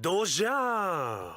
Doja.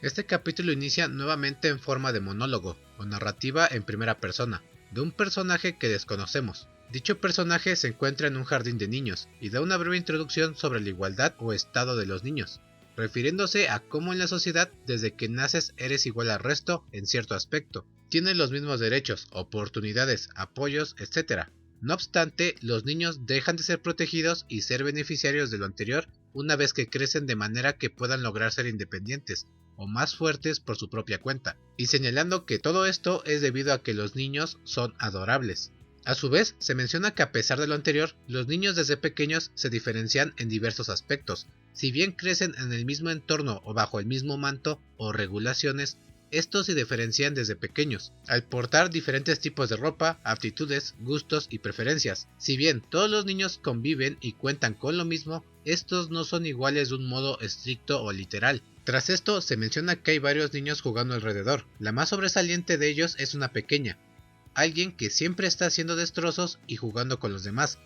Este capítulo inicia nuevamente en forma de monólogo o narrativa en primera persona, de un personaje que desconocemos. Dicho personaje se encuentra en un jardín de niños y da una breve introducción sobre la igualdad o estado de los niños, refiriéndose a cómo en la sociedad desde que naces eres igual al resto en cierto aspecto. Tienes los mismos derechos, oportunidades, apoyos, etc. No obstante, los niños dejan de ser protegidos y ser beneficiarios de lo anterior una vez que crecen de manera que puedan lograr ser independientes o más fuertes por su propia cuenta, y señalando que todo esto es debido a que los niños son adorables. A su vez, se menciona que a pesar de lo anterior, los niños desde pequeños se diferencian en diversos aspectos. Si bien crecen en el mismo entorno o bajo el mismo manto o regulaciones, estos se diferencian desde pequeños, al portar diferentes tipos de ropa, aptitudes, gustos y preferencias. Si bien todos los niños conviven y cuentan con lo mismo, estos no son iguales de un modo estricto o literal. Tras esto, se menciona que hay varios niños jugando alrededor. La más sobresaliente de ellos es una pequeña, alguien que siempre está haciendo destrozos y jugando con los demás,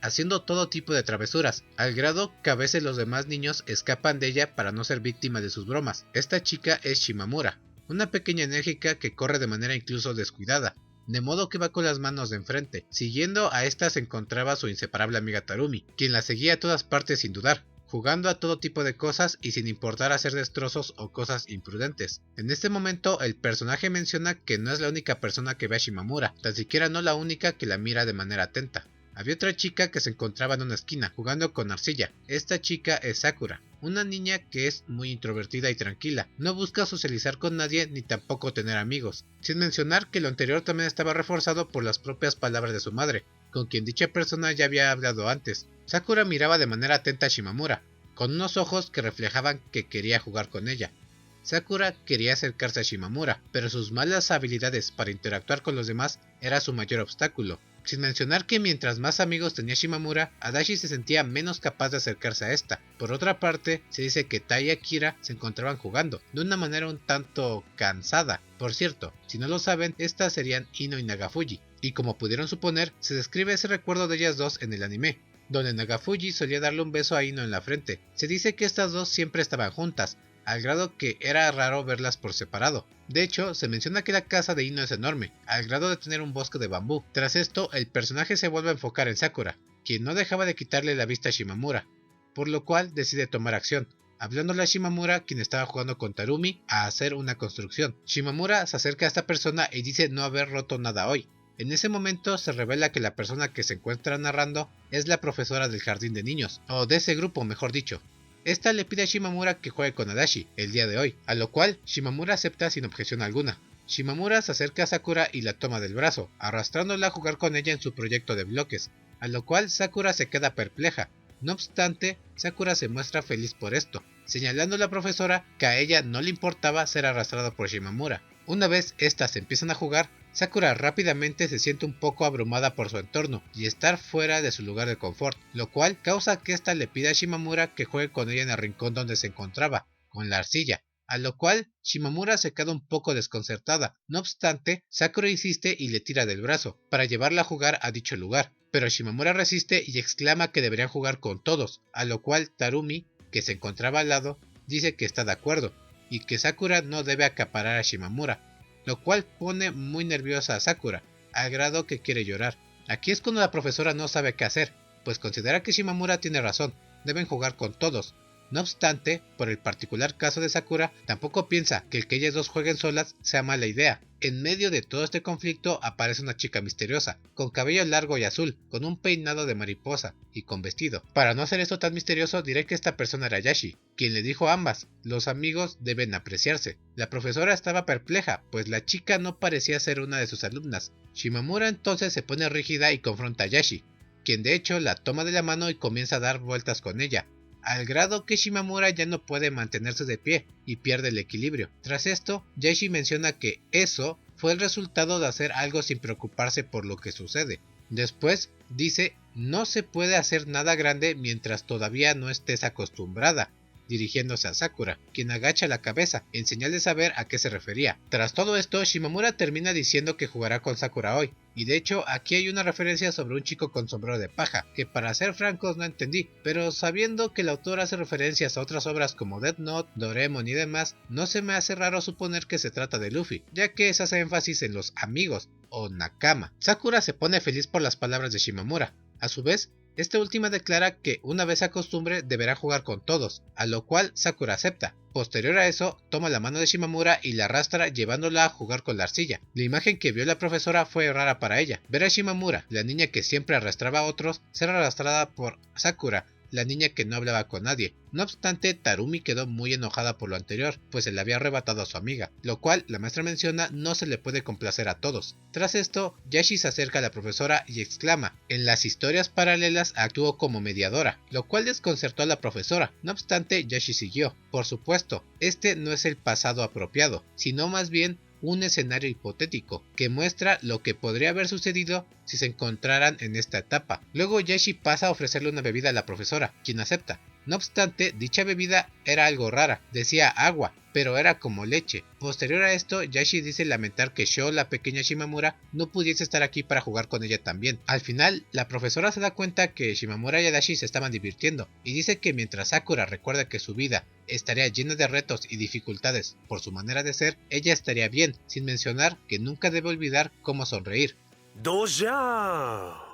haciendo todo tipo de travesuras, al grado que a veces los demás niños escapan de ella para no ser víctimas de sus bromas. Esta chica es Shimamura, una pequeña enérgica que corre de manera incluso descuidada, de modo que va con las manos de enfrente. Siguiendo a esta se encontraba su inseparable amiga Tarumi, quien la seguía a todas partes sin dudar, jugando a todo tipo de cosas y sin importar hacer destrozos o cosas imprudentes. En este momento el personaje menciona que no es la única persona que ve a Shimamura, tan siquiera no la única que la mira de manera atenta. Había otra chica que se encontraba en una esquina, jugando con arcilla. Esta chica es Sakura, una niña que es muy introvertida y tranquila, no busca socializar con nadie ni tampoco tener amigos, sin mencionar que lo anterior también estaba reforzado por las propias palabras de su madre, con quien dicha persona ya había hablado antes. Sakura miraba de manera atenta a Shimamura, con unos ojos que reflejaban que quería jugar con ella. Sakura quería acercarse a Shimamura, pero sus malas habilidades para interactuar con los demás era su mayor obstáculo. Sin mencionar que mientras más amigos tenía Shimamura, Adachi se sentía menos capaz de acercarse a esta. Por otra parte, se dice que Tai y Akira se encontraban jugando, de una manera un tanto cansada. Por cierto, si no lo saben, estas serían Ino y Nagafuji, y como pudieron suponer, se describe ese recuerdo de ellas dos en el anime, donde Nagafuji solía darle un beso a Ino en la frente. Se dice que estas dos siempre estaban juntas, al grado que era raro verlas por separado. De hecho, se menciona que la casa de Ino es enorme, al grado de tener un bosque de bambú. Tras esto, el personaje se vuelve a enfocar en Sakura, quien no dejaba de quitarle la vista a Shimamura, por lo cual decide tomar acción, hablándole a Shimamura, quien estaba jugando con Tarumi, a hacer una construcción. Shimamura se acerca a esta persona y dice no haber roto nada hoy. En ese momento se revela que la persona que se encuentra narrando es la profesora del jardín de niños, o de ese grupo mejor dicho. Esta le pide a Shimamura que juegue con Adachi el día de hoy, a lo cual Shimamura acepta sin objeción alguna. Shimamura se acerca a Sakura y la toma del brazo, arrastrándola a jugar con ella en su proyecto de bloques, a lo cual Sakura se queda perpleja. No obstante, Sakura se muestra feliz por esto, señalando a la profesora que a ella no le importaba ser arrastrada por Shimamura. Una vez estas empiezan a jugar, Sakura rápidamente se siente un poco abrumada por su entorno y estar fuera de su lugar de confort, lo cual causa que ésta le pida a Shimamura que juegue con ella en el rincón donde se encontraba, con la arcilla, a lo cual Shimamura se queda un poco desconcertada. No obstante, Sakura insiste y le tira del brazo, para llevarla a jugar a dicho lugar, pero Shimamura resiste y exclama que deberían jugar con todos, a lo cual Tarumi, que se encontraba al lado, dice que está de acuerdo, y que Sakura no debe acaparar a Shimamura, lo cual pone muy nerviosa a Sakura, al grado que quiere llorar. Aquí es cuando la profesora no sabe qué hacer, pues considera que Shimamura tiene razón, deben jugar con todos. No obstante, por el particular caso de Sakura, tampoco piensa que el que ellas dos jueguen solas sea mala idea. En medio de todo este conflicto aparece una chica misteriosa, con cabello largo y azul, con un peinado de mariposa y con vestido. Para no hacer esto tan misterioso, diré que esta persona era Yashi, quien le dijo a ambas, los amigos deben apreciarse. La profesora estaba perpleja, pues la chica no parecía ser una de sus alumnas. Shimamura entonces se pone rígida y confronta a Yashi, quien de hecho la toma de la mano y comienza a dar vueltas con ella, al grado que Shimamura ya no puede mantenerse de pie y pierde el equilibrio. Tras esto, Yashi menciona que eso fue el resultado de hacer algo sin preocuparse por lo que sucede. Después dice, no se puede hacer nada grande mientras todavía no estés acostumbrada. dirigiéndose a Sakura, quien agacha la cabeza, en señal de saber a qué se refería. Tras todo esto, Shimamura termina diciendo que jugará con Sakura hoy, y de hecho aquí hay una referencia sobre un chico con sombrero de paja, que para ser francos no entendí, pero sabiendo que el autor hace referencias a otras obras como Death Note, Doraemon y demás, no se me hace raro suponer que se trata de Luffy, ya que se hace énfasis en los amigos, o nakama. Sakura se pone feliz por las palabras de Shimamura. A su vez, esta última declara que una vez se acostumbre deberá jugar con todos, a lo cual Sakura acepta. Posterior a eso, toma la mano de Shimamura y la arrastra llevándola a jugar con la arcilla. La imagen que vio la profesora fue rara para ella. Ver a Shimamura, la niña que siempre arrastraba a otros, ser arrastrada por Sakura, la niña que no hablaba con nadie. No obstante, Tarumi quedó muy enojada por lo anterior, pues se le había arrebatado a su amiga, lo cual, la maestra menciona, no se le puede complacer a todos. Tras esto, Yashi se acerca a la profesora y exclama: en las historias paralelas actuó como mediadora, lo cual desconcertó a la profesora. No obstante, Yashi siguió. Por supuesto, este no es el pasado apropiado, sino más bien un escenario hipotético que muestra lo que podría haber sucedido si se encontraran en esta etapa. Luego Yashi pasa a ofrecerle una bebida a la profesora, quien acepta. No obstante, dicha bebida era algo rara, decía agua, pero era como leche. Posterior a esto, Yashi dice lamentar que Sho, la pequeña Shimamura, no pudiese estar aquí para jugar con ella también. Al final, la profesora se da cuenta que Shimamura y Adachi se estaban divirtiendo, y dice que mientras Sakura recuerda que su vida estaría llena de retos y dificultades por su manera de ser, ella estaría bien, sin mencionar que nunca debe olvidar cómo sonreír. ¡Doja!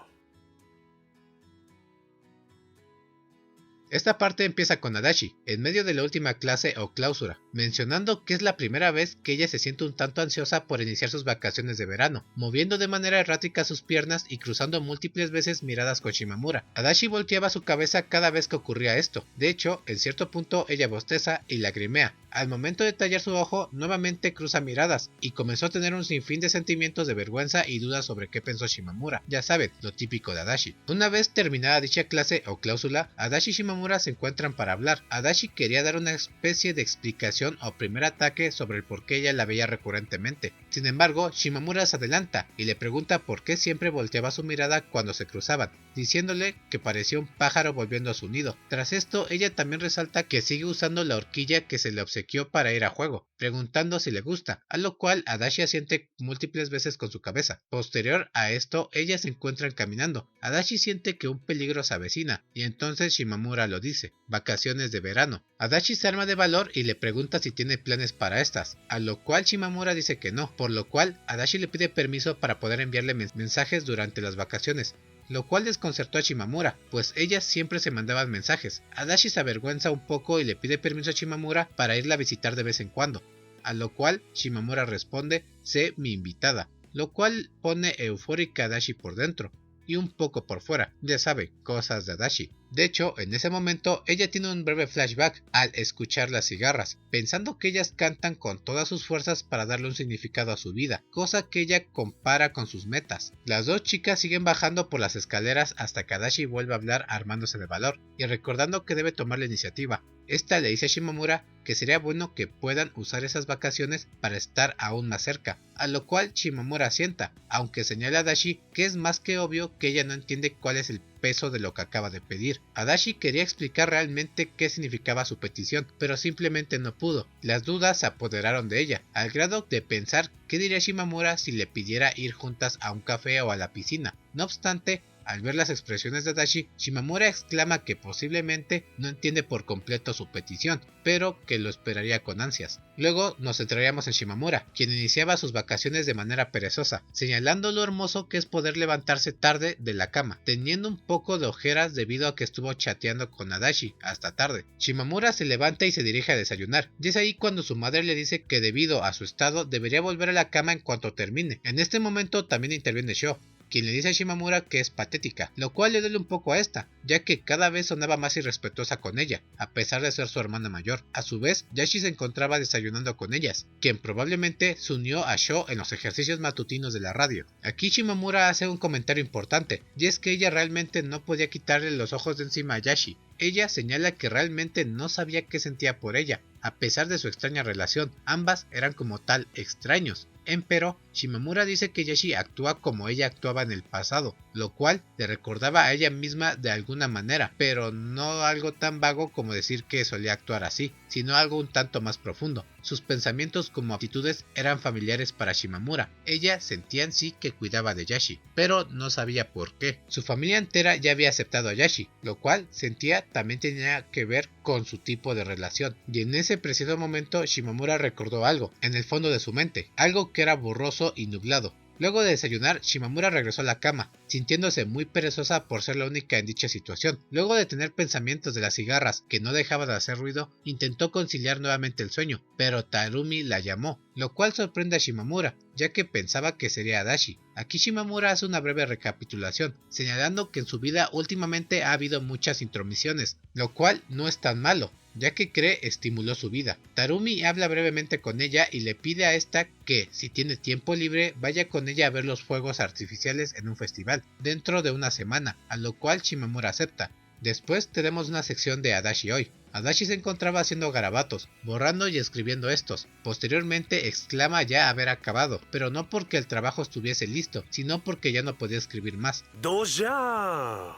Esta parte empieza con Adachi, en medio de la última clase o clausura, mencionando que es la primera vez que ella se siente un tanto ansiosa por iniciar sus vacaciones de verano, moviendo de manera errática sus piernas y cruzando múltiples veces miradas con Shimamura. Adachi volteaba su cabeza cada vez que ocurría esto. De hecho, en cierto punto ella bosteza y lagrimea. Al momento de tallar su ojo, nuevamente cruza miradas, y comenzó a tener un sinfín de sentimientos de vergüenza y dudas sobre qué pensó Shimamura. Ya saben, lo típico de Adachi. Una vez terminada dicha clase o cláusula, Adachi y Shimamura se encuentran para hablar. Adachi quería dar una especie de explicación o primer ataque sobre el por qué ella la veía recurrentemente. Sin embargo, Shimamura se adelanta y le pregunta por qué siempre volteaba su mirada cuando se cruzaban, diciéndole que parecía un pájaro volviendo a su nido. Tras esto, ella también resalta que sigue usando la horquilla que se le obsequió para ir a juego, preguntando si le gusta, a lo cual Adachi asiente múltiples veces con su cabeza. Posterior a esto, ellas se encuentran caminando. Adachi siente que un peligro se avecina, y entonces Shimamura lo dice: vacaciones de verano. Adachi se arma de valor y le pregunta si tiene planes para estas, a lo cual Shimamura dice que no, por lo cual Adachi le pide permiso para poder enviarle mensajes durante las vacaciones, lo cual desconcertó a Shimamura, pues ellas siempre se mandaban mensajes. Adachi se avergüenza un poco y le pide permiso a Shimamura para irla a visitar de vez en cuando, a lo cual Shimamura responde: sé mi invitada, lo cual pone eufórica a Adachi por dentro y un poco por fuera, ya sabe, cosas de Adachi. De hecho, en ese momento ella tiene un breve flashback al escuchar las cigarras, pensando que ellas cantan con todas sus fuerzas para darle un significado a su vida, cosa que ella compara con sus metas. Las dos chicas siguen bajando por las escaleras hasta que Adachi vuelve a hablar armándose de valor y recordando que debe tomar la iniciativa. Esta le dice a Shimamura que sería bueno que puedan usar esas vacaciones para estar aún más cerca, a lo cual Shimamura asienta, aunque señala a Adachi que es más que obvio que ella no entiende cuál es el peso de lo que acaba de pedir. Adachi quería explicar realmente qué significaba su petición, pero simplemente no pudo. Las dudas se apoderaron de ella, al grado de pensar qué diría Shimamura si le pidiera ir juntas a un café o a la piscina. No obstante, al ver las expresiones de Adachi, Shimamura exclama que posiblemente no entiende por completo su petición, pero que lo esperaría con ansias. Luego nos centraríamos en Shimamura, quien iniciaba sus vacaciones de manera perezosa, señalando lo hermoso que es poder levantarse tarde de la cama, teniendo un poco de ojeras debido a que estuvo chateando con Adachi hasta tarde. Shimamura se levanta y se dirige a desayunar, y es ahí cuando su madre le dice que debido a su estado debería volver a la cama en cuanto termine. En este momento también interviene Sho, quien le dice a Shimamura que es patética, lo cual le duele un poco a esta, ya que cada vez sonaba más irrespetuosa con ella, a pesar de ser su hermana mayor. A su vez, Yashi se encontraba desayunando con ellas, quien probablemente se unió a Sho en los ejercicios matutinos de la radio. Aquí Shimamura hace un comentario importante, y es que ella realmente no podía quitarle los ojos de encima a Yashi. Ella señala que realmente no sabía qué sentía por ella, a pesar de su extraña relación. Ambas eran como tal extraños. Empero, Shimamura dice que Yashi actúa como ella actuaba en el pasado, lo cual le recordaba a ella misma de alguna manera, pero no algo tan vago como decir que solía actuar así, sino algo un tanto más profundo. Sus pensamientos como actitudes eran familiares para Shimamura. Ella sentía en sí que cuidaba de Yashi, pero no sabía por qué. Su familia entera ya había aceptado a Yashi, lo cual sentía también tenía que ver con su tipo de relación. Y en ese preciso momento Shimamura recordó algo, en el fondo de su mente, algo que era borroso y nublado. Luego de desayunar, Shimamura regresó a la cama, sintiéndose muy perezosa por ser la única en dicha situación. Luego de tener pensamientos de las cigarras que no dejaban de hacer ruido, intentó conciliar nuevamente el sueño, pero Tarumi la llamó, lo cual sorprende a Shimamura, ya que pensaba que sería Adachi. Aquí Shimamura hace una breve recapitulación, señalando que en su vida últimamente ha habido muchas intromisiones, lo cual no es tan malo, ya que cree estimuló su vida. Tarumi habla brevemente con ella y le pide a esta que, si tiene tiempo libre, vaya con ella a ver los fuegos artificiales en un festival, dentro de una semana, a lo cual Shimamura acepta. Después tenemos una sección de Adachi hoy. Adachi se encontraba haciendo garabatos, borrando y escribiendo estos. Posteriormente exclama ya haber acabado, pero no porque el trabajo estuviese listo, sino porque ya no podía escribir más. ¡Doya!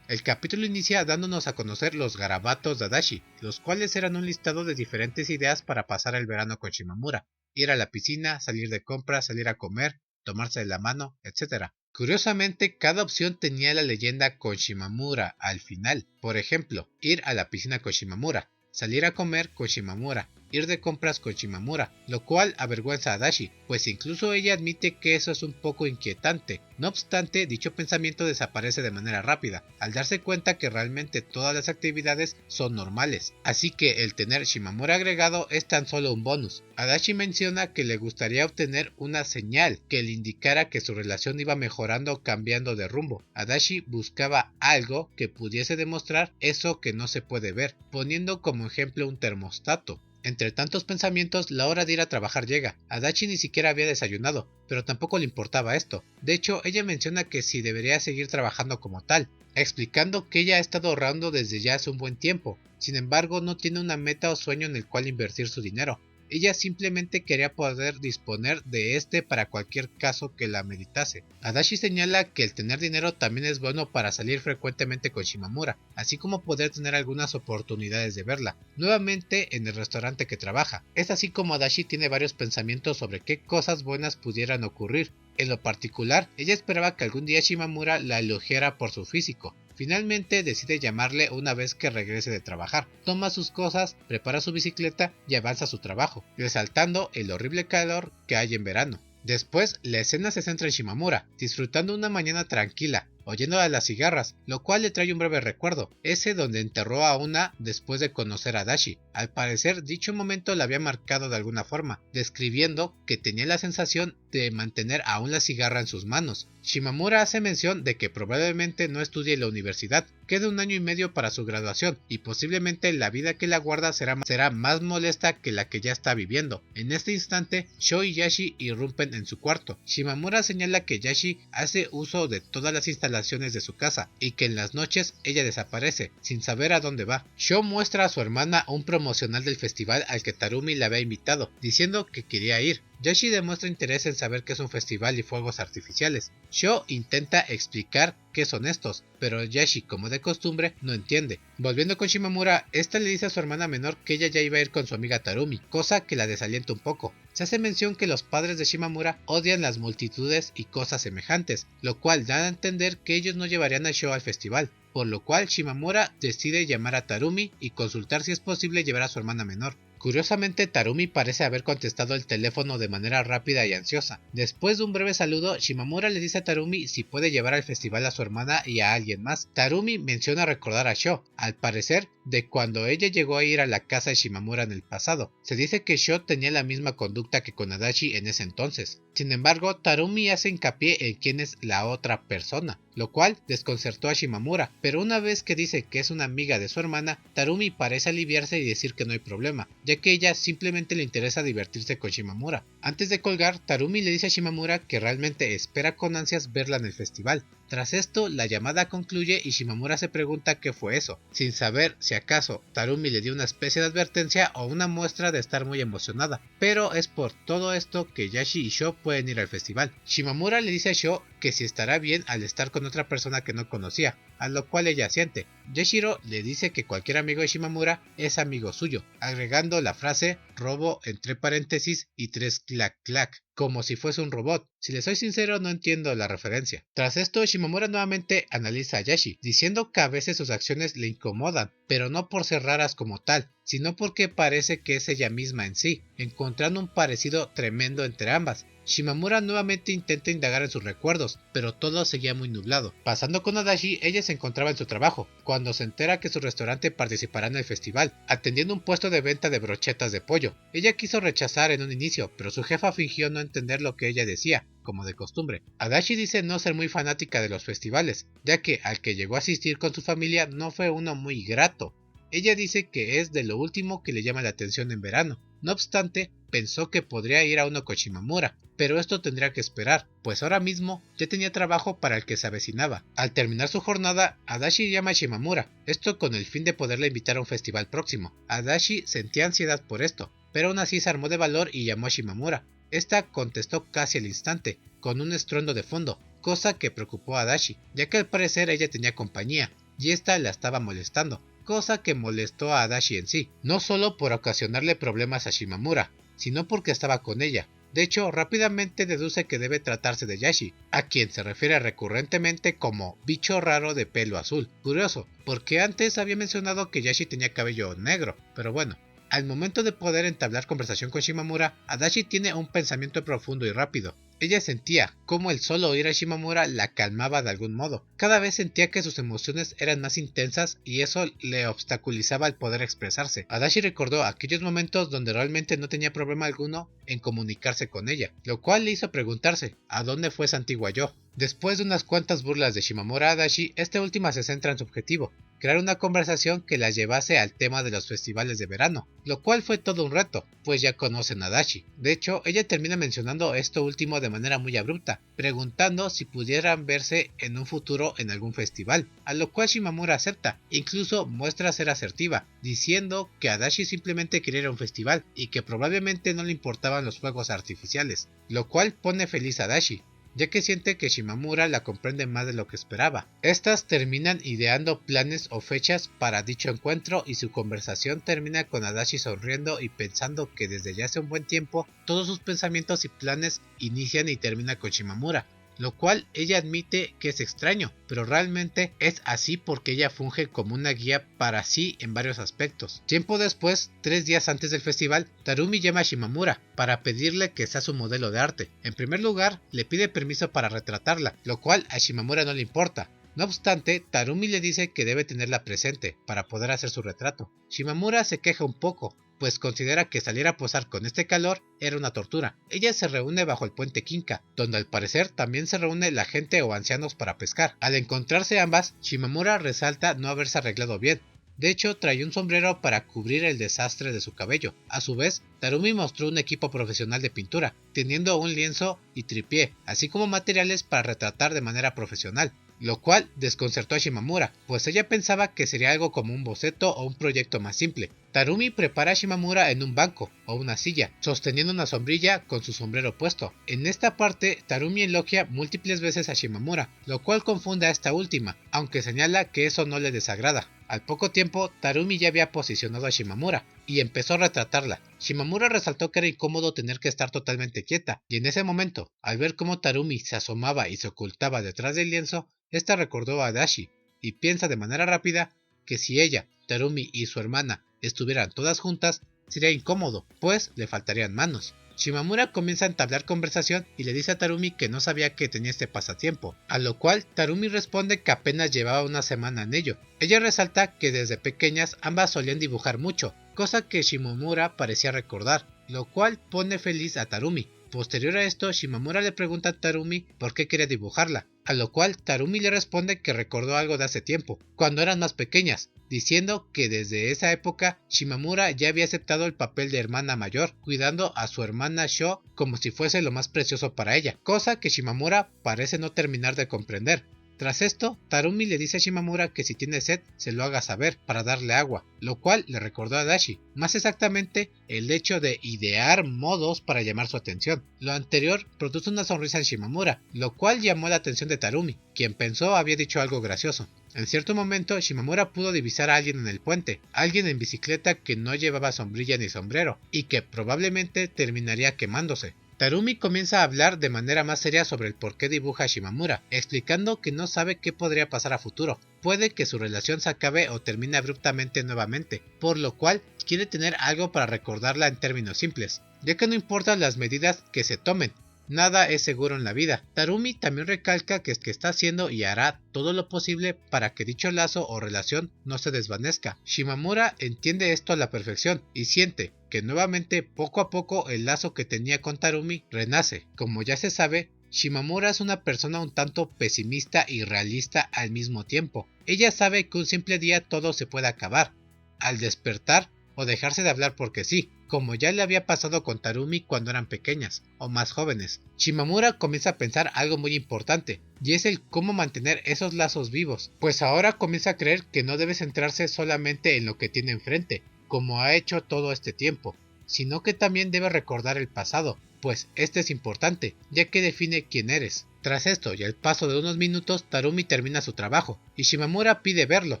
El capítulo inicia dándonos a conocer los garabatos de Adachi, los cuales eran un listado de diferentes ideas para pasar el verano con Shimamura: ir a la piscina, salir de compras, salir a comer, tomarse de la mano, etc. Curiosamente, cada opción tenía la leyenda con Shimamura al final. Por ejemplo, ir a la piscina con Shimamura, salir a comer con Shimamura, ir de compras con Shimamura, lo cual avergüenza a Adachi, pues incluso ella admite que eso es un poco inquietante. No obstante, dicho pensamiento desaparece de manera rápida, al darse cuenta que realmente todas las actividades son normales, así que el tener Shimamura agregado es tan solo un bonus. Adachi menciona que le gustaría obtener una señal que le indicara que su relación iba mejorando o cambiando de rumbo. Adachi buscaba algo que pudiese demostrar eso que no se puede ver, poniendo como ejemplo un termostato. Entre tantos pensamientos, la hora de ir a trabajar llega. Adachi ni siquiera había desayunado, pero tampoco le importaba esto. De hecho, ella menciona que sí debería seguir trabajando como tal, explicando que ella ha estado ahorrando desde ya hace un buen tiempo. Sin embargo, no tiene una meta o sueño en el cual invertir su dinero. Ella simplemente quería poder disponer de este para cualquier caso que la meditase. Adachi señala que el tener dinero también es bueno para salir frecuentemente con Shimamura, así como poder tener algunas oportunidades de verla, nuevamente en el restaurante que trabaja. Es así como Adachi tiene varios pensamientos sobre qué cosas buenas pudieran ocurrir. En lo particular, ella esperaba que algún día Shimamura la elogiara por su físico. Finalmente decide llamarle una vez que regrese de trabajar. Toma sus cosas, prepara su bicicleta y avanza a su trabajo, resaltando el horrible calor que hay en verano. Después, la escena se centra en Shimamura, disfrutando una mañana tranquila, oyendo a las cigarras, lo cual le trae un breve recuerdo, ese donde enterró a una después de conocer a Adachi. Al parecer, dicho momento la había marcado de alguna forma, describiendo que tenía la sensación de mantener aún la cigarra en sus manos. Shimamura hace mención de que probablemente no estudie en la universidad, queda un año y medio para su graduación, y posiblemente la vida que la guarda será más molesta que la que ya está viviendo. En este instante, Sho y Yashi irrumpen en su cuarto. Shimamura señala que Yashi hace uso de todas las instalaciones de su casa, y que en las noches ella desaparece, sin saber a dónde va. Sho muestra a su hermana un promocional del festival al que Tarumi la había invitado, diciendo que quería ir. Yashi demuestra interés en saber qué es un festival y fuegos artificiales. Sho intenta explicar qué son estos, pero Yashi, como de costumbre, no entiende. Volviendo con Shimamura, esta le dice a su hermana menor que ella ya iba a ir con su amiga Tarumi, cosa que la desalienta un poco. Se hace mención que los padres de Shimamura odian las multitudes y cosas semejantes, lo cual da a entender que ellos no llevarían a Sho al festival, por lo cual Shimamura decide llamar a Tarumi y consultar si es posible llevar a su hermana menor. Curiosamente, Tarumi parece haber contestado el teléfono de manera rápida y ansiosa. Después de un breve saludo, Shimamura le dice a Tarumi si puede llevar al festival a su hermana y a alguien más. Tarumi menciona recordar a Sho, al parecer, de cuando ella llegó a ir a la casa de Shimamura en el pasado. Se dice que Sho tenía la misma conducta que con Adachi en ese entonces. Sin embargo, Tarumi hace hincapié en quién es la otra persona, lo cual desconcertó a Shimamura, pero una vez que dice que es una amiga de su hermana, Tarumi parece aliviarse y decir que no hay problema, ya que ella simplemente le interesa divertirse con Shimamura. Antes de colgar, Tarumi le dice a Shimamura que realmente espera con ansias verla en el festival. Tras esto, la llamada concluye y Shimamura se pregunta qué fue eso, sin saber si acaso Tarumi le dio una especie de advertencia o una muestra de estar muy emocionada. Pero es por todo esto que Yashi y Sho pueden ir al festival. Shimamura le dice a Sho que si estará bien al estar con otra persona que no conocía, a lo cual ella asiente. Yashiro le dice que cualquier amigo de Shimamura es amigo suyo, agregando la frase robo entre paréntesis y 3 clac clac, como si fuese un robot. Si le soy sincero, no entiendo la referencia. Tras esto, Shimamura nuevamente analiza a Yashi, diciendo que a veces sus acciones le incomodan, pero no por ser raras como tal, sino porque parece que es ella misma en sí, encontrando un parecido tremendo entre ambas. Shimamura nuevamente intenta indagar en sus recuerdos, pero todo seguía muy nublado. Pasando con Adachi, ella se encontraba en su trabajo, cuando se entera que su restaurante participará en el festival, atendiendo un puesto de venta de brochetas de pollo. Ella quiso rechazar en un inicio, pero su jefa fingió no entender lo que ella decía, como de costumbre. Adachi dice no ser muy fanática de los festivales, ya que al que llegó a asistir con su familia no fue uno muy grato. Ella dice que es de lo último que le llama la atención en verano. No obstante, pensó que podría ir a uno con Shimamura, pero esto tendría que esperar, pues ahora mismo ya tenía trabajo para el que se avecinaba. Al terminar su jornada, Adachi llama a Shimamura, esto con el fin de poderla invitar a un festival próximo. Adachi sentía ansiedad por esto, pero aún así se armó de valor y llamó a Shimamura. Esta contestó casi al instante, con un estruendo de fondo, cosa que preocupó a Adachi, ya que al parecer ella tenía compañía, y esta la estaba molestando, cosa que molestó a Adachi en sí, no solo por ocasionarle problemas a Shimamura, sino porque estaba con ella. De hecho, rápidamente deduce que debe tratarse de Yashi, a quien se refiere recurrentemente como bicho raro de pelo azul. Curioso, porque antes había mencionado que Yashi tenía cabello negro, pero bueno. Al momento de poder entablar conversación con Shimamura, Adachi tiene un pensamiento profundo y rápido. Ella sentía cómo el solo oír a Shimamura la calmaba de algún modo. Cada vez sentía que sus emociones eran más intensas y eso le obstaculizaba el poder expresarse. Adachi recordó aquellos momentos donde realmente no tenía problema alguno en comunicarse con ella, lo cual le hizo preguntarse ¿a dónde fue esa antigua yo? Después de unas cuantas burlas de Shimamura a Adachi, esta última se centra en su objetivo, crear una conversación que la llevase al tema de los festivales de verano, lo cual fue todo un reto, pues ya conocen a Adachi. De hecho, ella termina mencionando esto último de manera muy abrupta, preguntando si pudieran verse en un futuro en algún festival, a lo cual Shimamura acepta, incluso muestra ser asertiva, diciendo que Adachi simplemente quería ir a un festival y que probablemente no le importaban los fuegos artificiales, lo cual pone feliz a Adachi, ya que siente que Shimamura la comprende más de lo que esperaba. Estas terminan ideando planes o fechas para dicho encuentro y su conversación termina con Adachi sonriendo y pensando que desde ya hace un buen tiempo todos sus pensamientos y planes inician y terminan con Shimamura, lo cual ella admite que es extraño, pero realmente es así porque ella funge como una guía para sí en varios aspectos. Tiempo después, 3 días antes del festival, Tarumi llama a Shimamura para pedirle que sea su modelo de arte. En primer lugar, le pide permiso para retratarla, lo cual a Shimamura no le importa. No obstante, Tarumi le dice que debe tenerla presente para poder hacer su retrato. Shimamura se queja un poco, pues considera que salir a posar con este calor era una tortura. Ella se reúne bajo el puente Kinka, donde al parecer también se reúne la gente o ancianos para pescar. Al encontrarse ambas, Shimamura resalta no haberse arreglado bien. De hecho, traía un sombrero para cubrir el desastre de su cabello. A su vez, Tarumi mostró un equipo profesional de pintura, teniendo un lienzo y tripié, así como materiales para retratar de manera profesional, lo cual desconcertó a Shimamura, pues ella pensaba que sería algo como un boceto o un proyecto más simple. Tarumi prepara a Shimamura en un banco o una silla, sosteniendo una sombrilla con su sombrero puesto. En esta parte, Tarumi elogia múltiples veces a Shimamura, lo cual confunde a esta última, aunque señala que eso no le desagrada. Al poco tiempo, Tarumi ya había posicionado a Shimamura y empezó a retratarla. Shimamura resaltó que era incómodo tener que estar totalmente quieta, y en ese momento, al ver cómo Tarumi se asomaba y se ocultaba detrás del lienzo, esta recordó a Adachi, y piensa de manera rápida que si ella, Tarumi y su hermana estuvieran todas juntas, sería incómodo, pues le faltarían manos. Shimamura comienza a entablar conversación y le dice a Tarumi que no sabía que tenía este pasatiempo, a lo cual Tarumi responde que apenas llevaba una semana en ello. Ella resalta que desde pequeñas ambas solían dibujar mucho, cosa que Shimamura parecía recordar, lo cual pone feliz a Tarumi. Posterior a esto, Shimamura le pregunta a Tarumi por qué quería dibujarla, a lo cual Tarumi le responde que recordó algo de hace tiempo, cuando eran más pequeñas, diciendo que desde esa época Shimamura ya había aceptado el papel de hermana mayor, cuidando a su hermana Sho como si fuese lo más precioso para ella, cosa que Shimamura parece no terminar de comprender. Tras esto, Tarumi le dice a Shimamura que si tiene sed se lo haga saber para darle agua, lo cual le recordó a Adachi, más exactamente el hecho de idear modos para llamar su atención. Lo anterior produjo una sonrisa en Shimamura, lo cual llamó la atención de Tarumi, quien pensó había dicho algo gracioso. En cierto momento, Shimamura pudo divisar a alguien en el puente, alguien en bicicleta que no llevaba sombrilla ni sombrero, y que probablemente terminaría quemándose. Tarumi comienza a hablar de manera más seria sobre el por qué dibuja a Shimamura, explicando que no sabe qué podría pasar a futuro. Puede que su relación se acabe o termine abruptamente nuevamente, por lo cual quiere tener algo para recordarla en términos simples, ya que no importan las medidas que se tomen, nada es seguro en la vida. Tarumi también recalca que está haciendo y hará todo lo posible para que dicho lazo o relación no se desvanezca. Shimamura entiende esto a la perfección y siente que nuevamente poco a poco el lazo que tenía con Tarumi renace. Como ya se sabe, Shimamura es una persona un tanto pesimista y realista al mismo tiempo. Ella sabe que un simple día todo se puede acabar, al despertar o dejarse de hablar porque sí, como ya le había pasado con Tarumi cuando eran pequeñas o más jóvenes. Shimamura comienza a pensar algo muy importante, y es el cómo mantener esos lazos vivos, pues ahora comienza a creer que no debe centrarse solamente en lo que tiene enfrente, como ha hecho todo este tiempo, sino que también debe recordar el pasado, pues este es importante, ya que define quién eres. Tras esto y al paso de unos minutos, Tarumi termina su trabajo, y Shimamura pide verlo.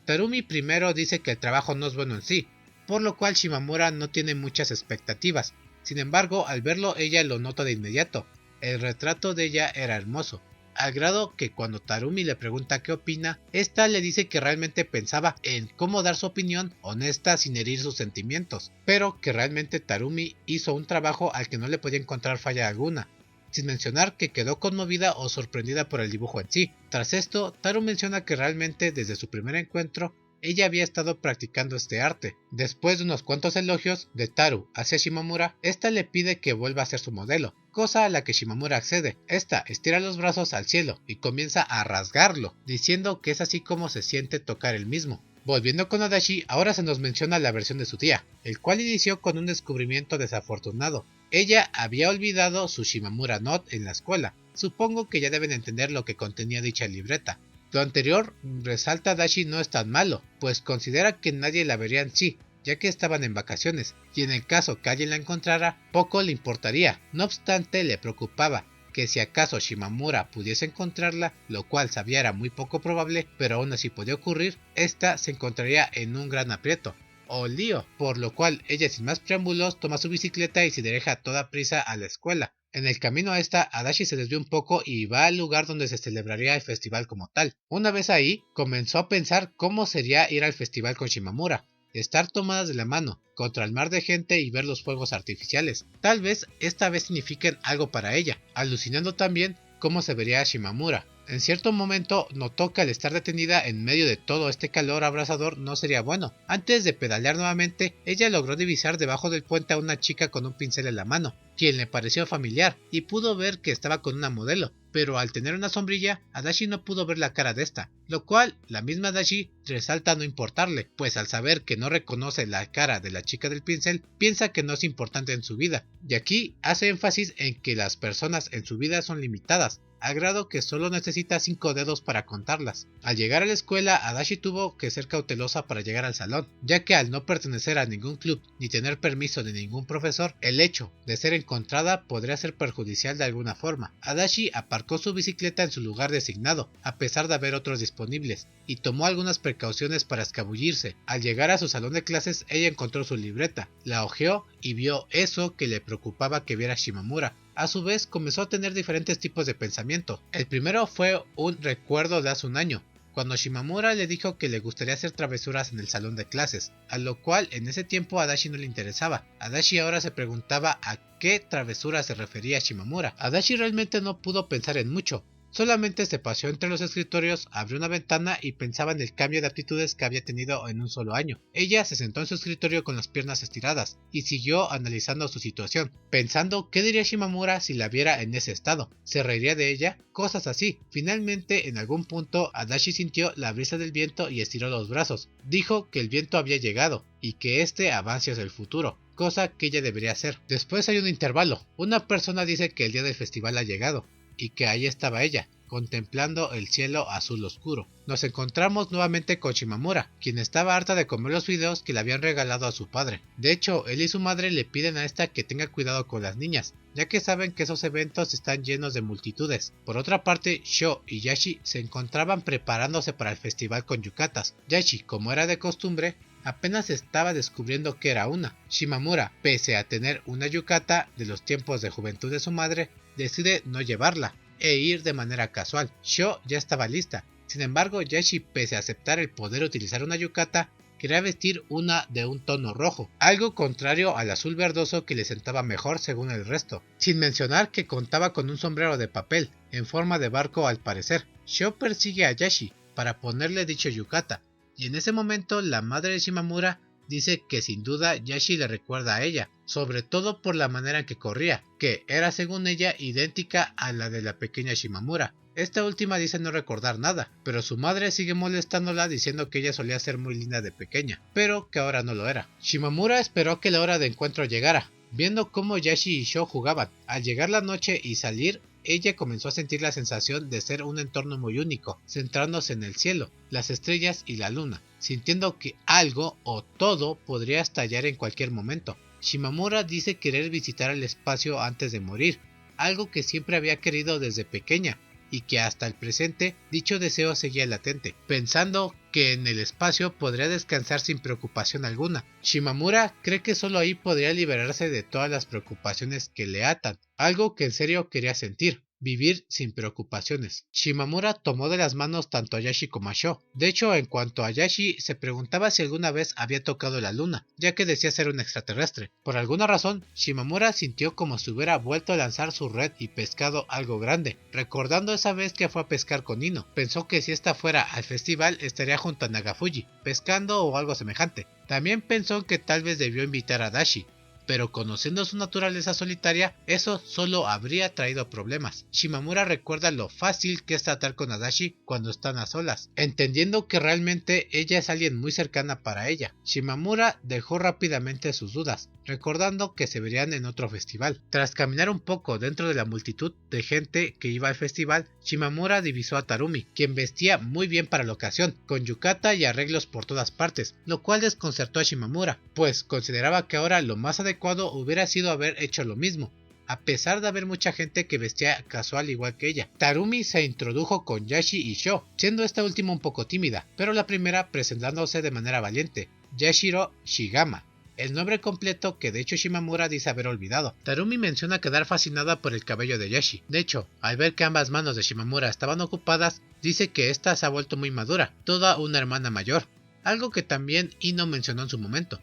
Tarumi primero dice que el trabajo no es bueno en sí, por lo cual Shimamura no tiene muchas expectativas. Sin embargo, al verlo ella lo nota de inmediato. El retrato de ella era hermoso, al grado que cuando Tarumi le pregunta qué opina, esta le dice que realmente pensaba en cómo dar su opinión honesta sin herir sus sentimientos, pero que realmente Tarumi hizo un trabajo al que no le podía encontrar falla alguna, sin mencionar que quedó conmovida o sorprendida por el dibujo en sí. Tras esto, Taru menciona que realmente desde su primer encuentro ella había estado practicando este arte. Después de unos cuantos elogios de Taru hacia Shimamura, esta le pide que vuelva a ser su modelo, cosa a la que Shimamura accede. Esta estira los brazos al cielo y comienza a rasgarlo, diciendo que es así como se siente tocar el mismo. Volviendo con Adachi, ahora se nos menciona la versión de su tía, el cual inició con un descubrimiento desafortunado. Ella había olvidado su Shimamura Note en la escuela. Supongo que ya deben entender lo que contenía dicha libreta. Lo anterior, resalta Adachi, no es tan malo, pues considera que nadie la vería en sí, ya que estaban en vacaciones, y en el caso que alguien la encontrara, poco le importaría. No obstante, le preocupaba que si acaso Shimamura pudiese encontrarla, lo cual sabía era muy poco probable, pero aún así podía ocurrir, esta se encontraría en un gran aprieto o lío, por lo cual ella sin más preámbulos toma su bicicleta y se dirige a toda prisa a la escuela. En el camino a esta, Adachi se desvió un poco y va al lugar donde se celebraría el festival como tal. Una vez ahí, comenzó a pensar cómo sería ir al festival con Shimamura, estar tomadas de la mano, contra el mar de gente y ver los fuegos artificiales. Tal vez esta vez signifiquen algo para ella, alucinando también cómo se vería a Shimamura. En cierto momento notó que al estar detenida en medio de todo este calor abrasador no sería bueno. Antes de pedalear nuevamente, ella logró divisar debajo del puente a una chica con un pincel en la mano, quien le pareció familiar, y pudo ver que estaba con una modelo, pero al tener una sombrilla, Adachi no pudo ver la cara de esta, lo cual la misma Adachi resalta no importarle, pues al saber que no reconoce la cara de la chica del pincel, piensa que no es importante en su vida, y aquí hace énfasis en que las personas en su vida son limitadas, al grado que solo necesita 5 dedos para contarlas. Al llegar a la escuela, Adachi tuvo que ser cautelosa para llegar al salón, ya que al no pertenecer a ningún club ni tener permiso de ningún profesor, el hecho de ser encontrada podría ser perjudicial de alguna forma. Adachi aparcó su bicicleta en su lugar designado, a pesar de haber otros disponibles, y tomó algunas precauciones para escabullirse. Al llegar a su salón de clases, ella encontró su libreta, la hojeó y vio eso que le preocupaba que viera Shimamura. A su vez comenzó a tener diferentes tipos de pensamiento. El primero fue un recuerdo de hace un año, cuando Shimamura le dijo que le gustaría hacer travesuras en el salón de clases, a lo cual en ese tiempo a Adachi no le interesaba. Adachi ahora se preguntaba a qué travesura se refería Shimamura. Adachi realmente no pudo pensar en mucho. Solamente se paseó entre los escritorios, abrió una ventana y pensaba en el cambio de actitudes que había tenido en un solo año. Ella se sentó en su escritorio con las piernas estiradas y siguió analizando su situación, pensando qué diría Shimamura si la viera en ese estado. ¿Se reiría de ella? Cosas así. Finalmente, en algún punto, Adachi sintió la brisa del viento y estiró los brazos. Dijo que el viento había llegado y que este avance hacia el futuro, cosa que ella debería hacer. Después hay un intervalo. Una persona dice que el día del festival ha llegado y que ahí estaba ella, contemplando el cielo azul oscuro. Nos encontramos nuevamente con Shimamura, quien estaba harta de comer los fideos que le habían regalado a su padre. De hecho, él y su madre le piden a esta que tenga cuidado con las niñas, ya que saben que esos eventos están llenos de multitudes. Por otra parte, Sho y Yashi se encontraban preparándose para el festival con yucatas. Yashi, como era de costumbre, apenas estaba descubriendo que era una. Shimamura, pese a tener una yukata de los tiempos de juventud de su madre, decide no llevarla e ir de manera casual. Sho ya estaba lista. Sin embargo, Yashi, pese a aceptar el poder utilizar una yukata, quería vestir una de un tono rojo, algo contrario al azul verdoso que le sentaba mejor según el resto, sin mencionar que contaba con un sombrero de papel, en forma de barco al parecer. Sho persigue a Yashi para ponerle dicho yukata, y en ese momento la madre de Shimamura dice que sin duda Yashi le recuerda a ella, sobre todo por la manera en que corría, que era según ella idéntica a la de la pequeña Shimamura. Esta última dice no recordar nada, pero su madre sigue molestándola diciendo que ella solía ser muy linda de pequeña, pero que ahora no lo era. Shimamura esperó que la hora de encuentro llegara, viendo cómo Yashi y Sho jugaban. Al llegar la noche y salir, ella comenzó a sentir la sensación de ser un entorno muy único, centrándose en el cielo, las estrellas y la luna, sintiendo que algo o todo podría estallar en cualquier momento. Shimamura dice querer visitar el espacio antes de morir, algo que siempre había querido desde pequeña, y que hasta el presente dicho deseo seguía latente, pensando que en el espacio podría descansar sin preocupación alguna. Shimamura cree que solo ahí podría liberarse de todas las preocupaciones que le atan, algo que en serio quería sentir. Vivir sin preocupaciones. Shimamura tomó de las manos tanto a Yashi como a Sho. De hecho, en cuanto a Yashi, se preguntaba si alguna vez había tocado la luna, ya que decía ser un extraterrestre. Por alguna razón, Shimamura sintió como si hubiera vuelto a lanzar su red y pescado algo grande, recordando esa vez que fue a pescar con Ino. Pensó que si esta fuera al festival estaría junto a Nagafuji, pescando o algo semejante. También pensó que tal vez debió invitar a Dashi, pero conociendo su naturaleza solitaria, eso solo habría traído problemas. Shimamura recuerda lo fácil que es tratar con Adachi cuando están a solas, entendiendo que realmente ella es alguien muy cercana para ella. Shimamura dejó rápidamente sus dudas, recordando que se verían en otro festival. Tras caminar un poco dentro de la multitud de gente que iba al festival, Shimamura divisó a Tarumi, quien vestía muy bien para la ocasión, con yukata y arreglos por todas partes, lo cual desconcertó a Shimamura, pues consideraba que ahora lo más adecuado hubiera sido haber hecho lo mismo, a pesar de haber mucha gente que vestía casual igual que ella. Tarumi se introdujo con Yashi y Sho, siendo esta última un poco tímida, pero la primera presentándose de manera valiente, Yashiro Shigama, el nombre completo que de hecho Shimamura dice haber olvidado. Tarumi menciona quedar fascinada por el cabello de Yashi. De hecho, al ver que ambas manos de Shimamura estaban ocupadas, dice que esta se ha vuelto muy madura, toda una hermana mayor, algo que también Ino mencionó en su momento.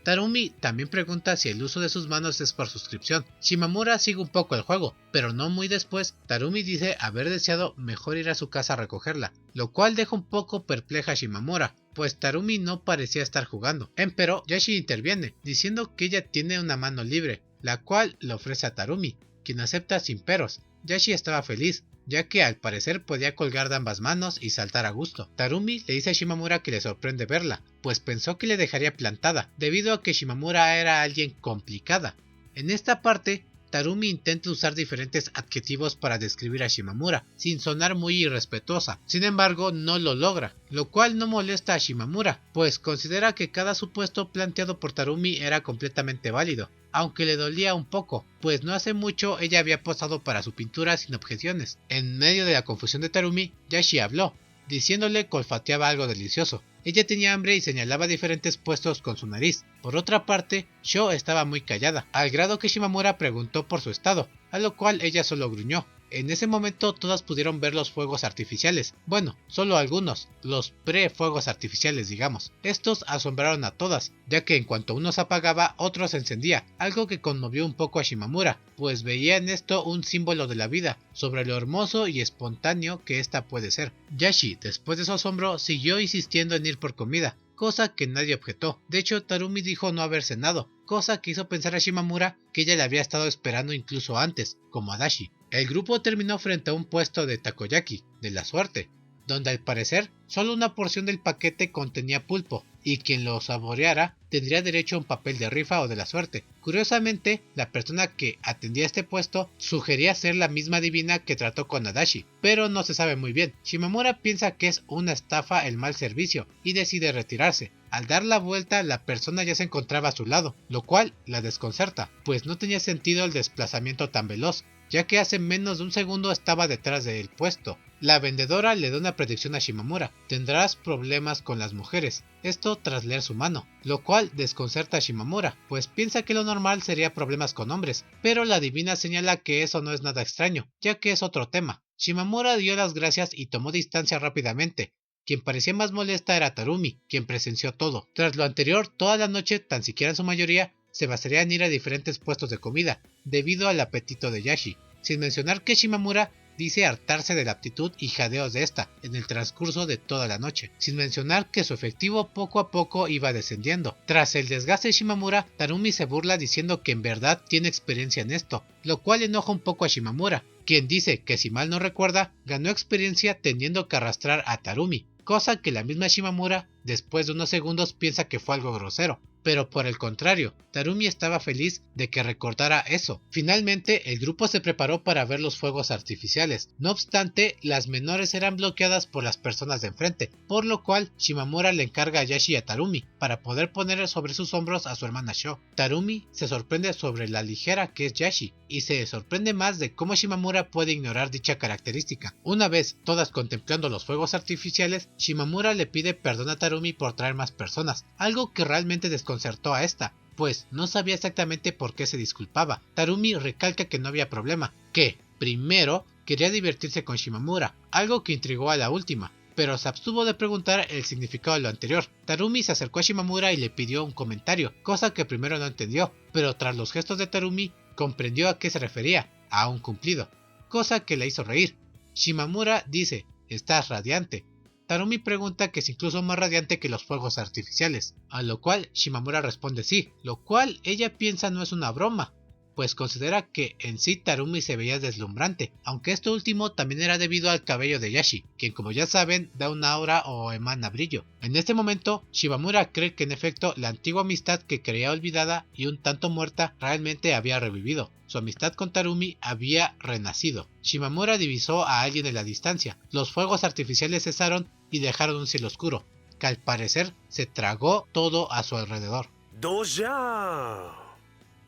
Tarumi también pregunta si el uso de sus manos es por suscripción. Shimamura sigue un poco el juego, pero no muy después, Tarumi dice haber deseado mejor ir a su casa a recogerla, lo cual deja un poco perpleja a Shimamura, pues Tarumi no parecía estar jugando. Empero Yashi interviene, diciendo que ella tiene una mano libre, la cual le ofrece a Tarumi, quien acepta sin peros. Yashi estaba feliz, ya que al parecer podía colgar de ambas manos y saltar a gusto. Tarumi le dice a Shimamura que le sorprende verla, pues pensó que le dejaría plantada, debido a que Shimamura era alguien complicada. En esta parte, Tarumi intenta usar diferentes adjetivos para describir a Shimamura, sin sonar muy irrespetuosa. Sin embargo, no lo logra, lo cual no molesta a Shimamura, pues considera que cada supuesto planteado por Tarumi era completamente válido, aunque le dolía un poco, pues no hace mucho ella había posado para su pintura sin objeciones. En medio de la confusión de Tarumi, Yashi habló, diciéndole que olfateaba algo delicioso. Ella tenía hambre y señalaba diferentes puestos con su nariz. Por otra parte, Sho estaba muy callada, al grado que Shimamura preguntó por su estado, a lo cual ella solo gruñó. En ese momento todas pudieron ver los fuegos artificiales, bueno, solo algunos, los pre-fuegos artificiales digamos. Estos asombraron a todas, ya que en cuanto uno se apagaba, otro se encendía, algo que conmovió un poco a Shimamura, pues veía en esto un símbolo de la vida, sobre lo hermoso y espontáneo que ésta puede ser. Yashi, después de su asombro, siguió insistiendo en ir por comida, cosa que nadie objetó. De hecho, Tarumi dijo no haber cenado, cosa que hizo pensar a Shimamura que ella le había estado esperando incluso antes, como a Dashi. El grupo terminó frente a un puesto de takoyaki, de la suerte, donde al parecer solo una porción del paquete contenía pulpo, y quien lo saboreara tendría derecho a un papel de rifa o de la suerte. Curiosamente, la persona que atendía este puesto sugería ser la misma divina que trató con Adachi, pero no se sabe muy bien. Shimamura piensa que es una estafa el mal servicio y decide retirarse. Al dar la vuelta, la persona ya se encontraba a su lado, lo cual la desconcerta, pues no tenía sentido el desplazamiento tan veloz, ya que hace menos de un segundo estaba detrás del puesto. La vendedora le da una predicción a Shimamura: tendrás problemas con las mujeres, esto tras leer su mano, lo cual desconcerta a Shimamura, pues piensa que lo normal sería problemas con hombres, pero la divina señala que eso no es nada extraño, ya que es otro tema. Shimamura dio las gracias y tomó distancia rápidamente. Quien parecía más molesta era Tarumi, quien presenció todo. Tras lo anterior, toda la noche, tan siquiera en su mayoría, se basaría en ir a diferentes puestos de comida, debido al apetito de Yashi, sin mencionar que Shimamura dice hartarse de la actitud y jadeos de esta en el transcurso de toda la noche, sin mencionar que su efectivo poco a poco iba descendiendo. Tras el desgaste de Shimamura, Tarumi se burla diciendo que en verdad tiene experiencia en esto, lo cual enoja un poco a Shimamura, quien dice que si mal no recuerda, ganó experiencia teniendo que arrastrar a Tarumi, cosa que la misma Shimamura, después de unos segundos, piensa que fue algo grosero. Pero por el contrario, Tarumi estaba feliz de que recordara eso. Finalmente, el grupo se preparó para ver los fuegos artificiales. No obstante, las menores eran bloqueadas por las personas de enfrente, por lo cual Shimamura le encarga a Yashi y a Tarumi para poder poner sobre sus hombros a su hermana Sho. Tarumi se sorprende sobre la ligera que es Yashi, y se sorprende más de cómo Shimamura puede ignorar dicha característica. Una vez todas contemplando los fuegos artificiales, Shimamura le pide perdón a Tarumi por traer más personas, algo que realmente desconcertó a esta, pues no sabía exactamente por qué se disculpaba. Tarumi recalca que no había problema, que, primero, quería divertirse con Shimamura, algo que intrigó a la última, pero se abstuvo de preguntar el significado de lo anterior. Tarumi se acercó a Shimamura y le pidió un comentario, cosa que primero no entendió, pero tras los gestos de Tarumi comprendió a qué se refería, a un cumplido, cosa que le hizo reír. Shimamura dice: "Estás radiante". Tarumi pregunta que es incluso más radiante que los fuegos artificiales, a lo cual Shimamura responde sí, lo cual ella piensa no es una broma, pues considera que en sí Tarumi se veía deslumbrante, aunque esto último también era debido al cabello de Yashi, quien como ya saben da una aura o emana brillo. En este momento, Shimamura cree que en efecto la antigua amistad que creía olvidada y un tanto muerta realmente había revivido. Su amistad con Tarumi había renacido. Shimamura divisó a alguien en la distancia. Los fuegos artificiales cesaron y dejaron un cielo oscuro, que al parecer se tragó todo a su alrededor. Doja.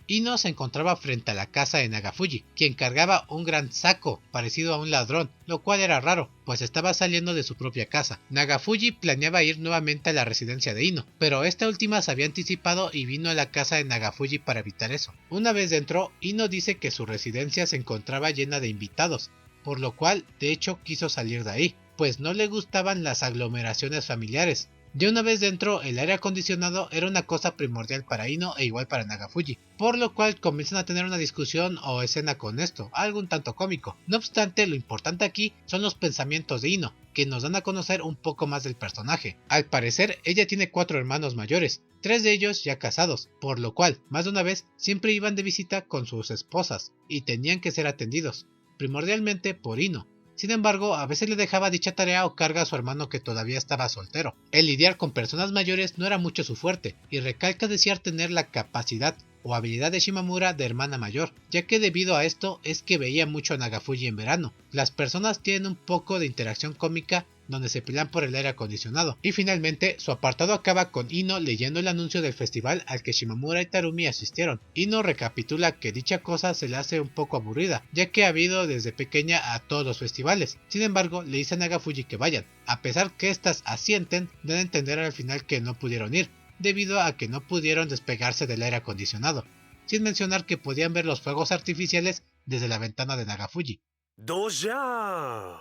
Ino se encontraba frente a la casa de Nagafuji, quien cargaba un gran saco parecido a un ladrón, lo cual era raro, pues estaba saliendo de su propia casa. Nagafuji planeaba ir nuevamente a la residencia de Ino, pero esta última se había anticipado y vino a la casa de Nagafuji para evitar eso. Una vez dentro, Ino dice que su residencia se encontraba llena de invitados, por lo cual de hecho quiso salir de ahí, pues no le gustaban las aglomeraciones familiares. Ya una vez dentro, el aire acondicionado era una cosa primordial para Ino e igual para Nagafuji, por lo cual comienzan a tener una discusión o escena con esto, algo un tanto cómico. No obstante, lo importante aquí son los pensamientos de Ino, que nos dan a conocer un poco más del personaje. Al parecer, ella tiene 4 hermanos mayores, 3 de ellos ya casados, por lo cual, más de una vez, siempre iban de visita con sus esposas, y tenían que ser atendidos, primordialmente por Ino. Sin embargo, a veces le dejaba dicha tarea o carga a su hermano que todavía estaba soltero. El lidiar con personas mayores no era mucho su fuerte, y recalca desear tener la capacidad o habilidad de Shimamura de hermana mayor, ya que debido a esto es que veía mucho a Nagafuji en verano. Las personas tienen un poco de interacción cómica donde se pelean por el aire acondicionado, y finalmente su apartado acaba con Ino leyendo el anuncio del festival al que Shimamura y Tarumi asistieron. Ino recapitula que dicha cosa se le hace un poco aburrida, ya que ha habido desde pequeña a todos los festivales. Sin embargo, le dice a Nagafuji que vayan, a pesar que estas asienten, dan a entender al final que no pudieron ir, debido a que no pudieron despegarse del aire acondicionado, sin mencionar que podían ver los fuegos artificiales desde la ventana de Nagafuji. Doja.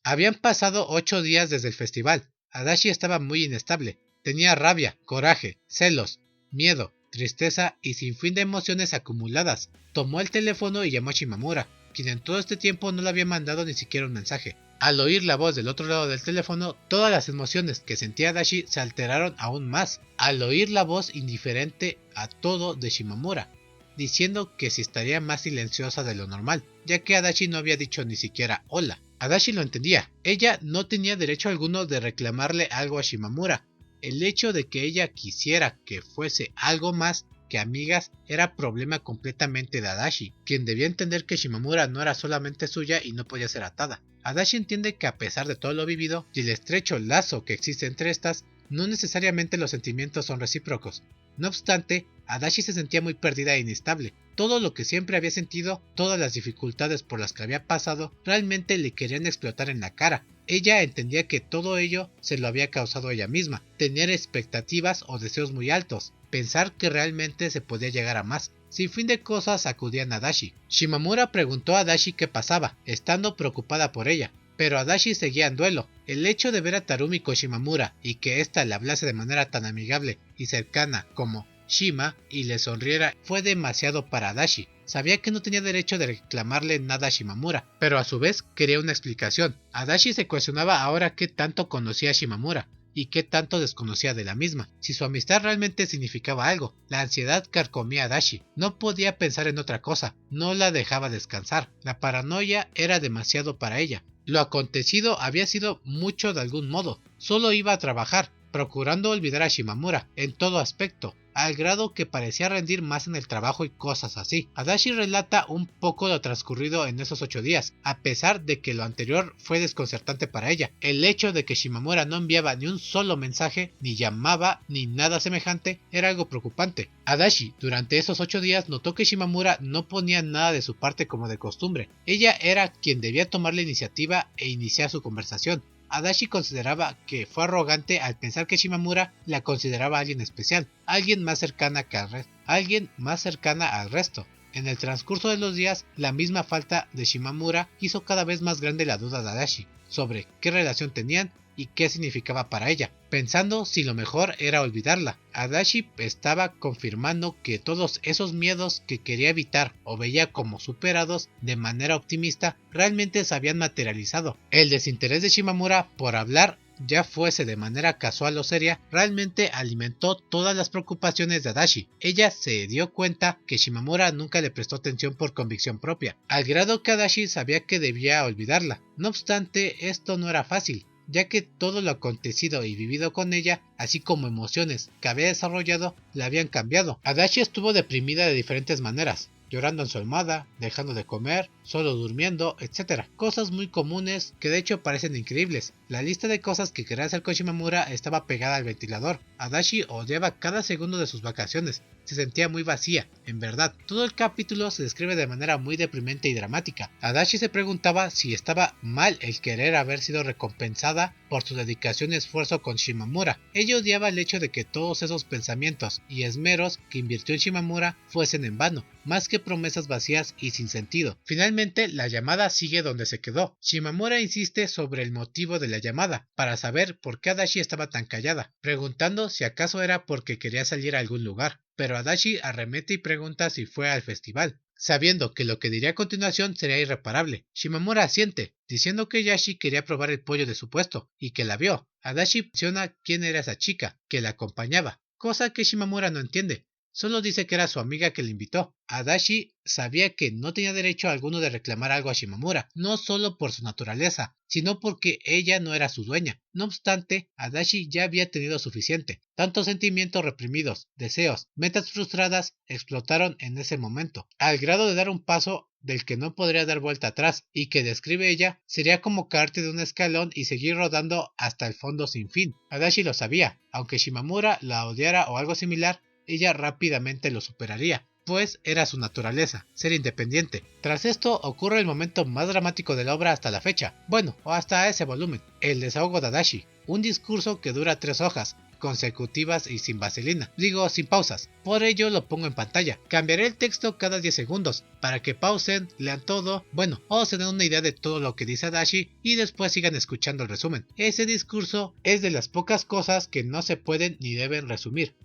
Habían pasado 8 días desde el festival. Adachi estaba muy inestable. Tenía rabia, coraje, celos, miedo, tristeza y sinfín de emociones acumuladas. Tomó el teléfono y llamó a Shimamura, quien en todo este tiempo no le había mandado ni siquiera un mensaje. Al oír la voz del otro lado del teléfono, todas las emociones que sentía Adachi se alteraron aún más. Al oír la voz indiferente a todo de Shimamura, diciendo que si estaría más silenciosa de lo normal, ya que Adachi no había dicho ni siquiera hola. Adachi lo entendía, ella no tenía derecho alguno de reclamarle algo a Shimamura. El hecho de que ella quisiera que fuese algo más que amigas era problema completamente de Adachi, quien debía entender que Shimamura no era solamente suya y no podía ser atada. Adachi entiende que a pesar de todo lo vivido y el estrecho lazo que existe entre estas, no necesariamente los sentimientos son recíprocos. No obstante, Adachi se sentía muy perdida e inestable. Todo lo que siempre había sentido, todas las dificultades por las que había pasado, realmente le querían explotar en la cara. Ella entendía que todo ello se lo había causado ella misma, tener expectativas o deseos muy altos, pensar que realmente se podía llegar a más. Sin fin de cosas acudían a Adachi. Shimamura preguntó a Adachi qué pasaba, estando preocupada por ella, pero Adachi seguía en duelo. El hecho de ver a Tarumi con Shimamura y que ésta le hablase de manera tan amigable y cercana como Shima y le sonriera fue demasiado para Adachi. Sabía que no tenía derecho de reclamarle nada a Shimamura, pero a su vez quería una explicación. Adachi se cuestionaba ahora qué tanto conocía a Shimamura y qué tanto desconocía de la misma, si su amistad realmente significaba algo. La ansiedad carcomía a Adachi, no podía pensar en otra cosa, no la dejaba descansar, la paranoia era demasiado para ella. Lo acontecido había sido mucho de algún modo, solo iba a trabajar, procurando olvidar a Shimamura en todo aspecto, al grado que parecía rendir más en el trabajo y cosas así. Adachi relata un poco lo transcurrido en esos 8 días, a pesar de que lo anterior fue desconcertante para ella. El hecho de que Shimamura no enviaba ni un solo mensaje, ni llamaba, ni nada semejante, era algo preocupante. Adachi, durante esos 8 días, notó que Shimamura no ponía nada de su parte como de costumbre. Ella era quien debía tomar la iniciativa e iniciar su conversación. Adachi consideraba que fue arrogante al pensar que Shimamura la consideraba alguien especial, alguien más cercana al resto. En el transcurso de los días, la misma falta de Shimamura hizo cada vez más grande la duda de Adachi sobre qué relación tenían y qué significaba para ella, pensando si lo mejor era olvidarla. Adachi estaba confirmando que todos esos miedos que quería evitar o veía como superados de manera optimista realmente se habían materializado. El desinterés de Shimamura por hablar, ya fuese de manera casual o seria, realmente alimentó todas las preocupaciones de Adachi. Ella se dio cuenta que Shimamura nunca le prestó atención por convicción propia, al grado que Adachi sabía que debía olvidarla. No obstante, esto no era fácil, ya que todo lo acontecido y vivido con ella, así como emociones que había desarrollado, la habían cambiado. Adachi estuvo deprimida de diferentes maneras, llorando en su almohada, dejando de comer, solo durmiendo, etc. Cosas muy comunes que de hecho parecen increíbles. La lista de cosas que quería hacer con Shimamura estaba pegada al ventilador. Adachi odiaba cada segundo de sus vacaciones, se sentía muy vacía, en verdad. Todo el capítulo se describe de manera muy deprimente y dramática. Adachi se preguntaba si estaba mal el querer haber sido recompensada por su dedicación y esfuerzo con Shimamura. Ella odiaba el hecho de que todos esos pensamientos y esmeros que invirtió en Shimamura fuesen en vano, más que promesas vacías y sin sentido. Finalmente, la llamada sigue donde se quedó. Shimamura insiste sobre el motivo de la llamada, para saber por qué Adachi estaba tan callada, preguntando si acaso era porque quería salir a algún lugar. Pero Adachi arremete y pregunta si fue al festival, sabiendo que lo que diría a continuación sería irreparable. Shimamura asiente, diciendo que Yashi quería probar el pollo de su puesto, y que la vio. Adachi menciona quién era esa chica, que la acompañaba, cosa que Shimamura no entiende. Solo dice que era su amiga que le invitó. Adachi sabía que no tenía derecho alguno de reclamar algo a Shimamura, no solo por su naturaleza, sino porque ella no era su dueña. No obstante, Adachi ya había tenido suficiente. Tantos sentimientos reprimidos, deseos, metas frustradas explotaron en ese momento, al grado de dar un paso del que no podría dar vuelta atrás, y que describe ella sería como caerte de un escalón y seguir rodando hasta el fondo sin fin. Adachi lo sabía, aunque Shimamura la odiara o algo similar, ella rápidamente lo superaría, pues era su naturaleza, ser independiente. Tras esto ocurre el momento más dramático de la obra hasta la fecha, bueno, o hasta ese volumen, el desahogo de Adachi, un discurso que dura 3 hojas, consecutivas y sin vaselina, digo sin pausas, por ello lo pongo en pantalla. Cambiaré el texto cada 10 segundos, para que pausen, lean todo, bueno, o se den una idea de todo lo que dice Adachi y después sigan escuchando el resumen. Ese discurso es de las pocas cosas que no se pueden ni deben resumir.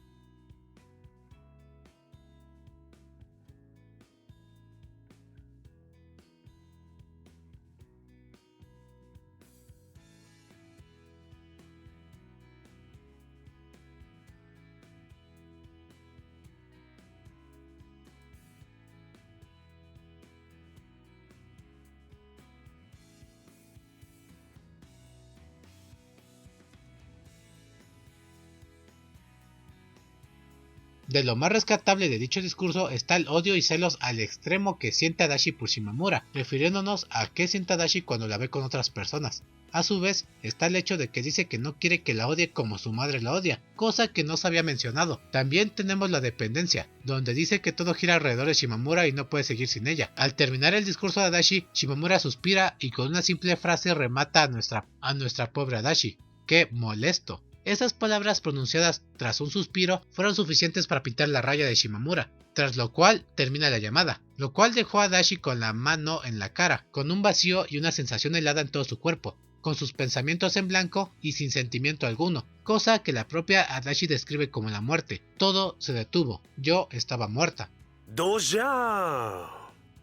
De lo más rescatable de dicho discurso está el odio y celos al extremo que siente Adachi por Shimamura, refiriéndonos a qué siente Adachi cuando la ve con otras personas. A su vez, está el hecho de que dice que no quiere que la odie como su madre la odia, cosa que no se había mencionado. También tenemos la dependencia, donde dice que todo gira alrededor de Shimamura y no puede seguir sin ella. Al terminar el discurso de Adachi, Shimamura suspira y con una simple frase remata a nuestra pobre Adachi. ¡Qué molesto! Esas palabras pronunciadas tras un suspiro fueron suficientes para pintar la raya de Shimamura, tras lo cual termina la llamada, lo cual dejó a Adachi con la mano en la cara, con un vacío y una sensación helada en todo su cuerpo, con sus pensamientos en blanco y sin sentimiento alguno, cosa que la propia Adachi describe como la muerte. Todo se detuvo, yo estaba muerta. Doja.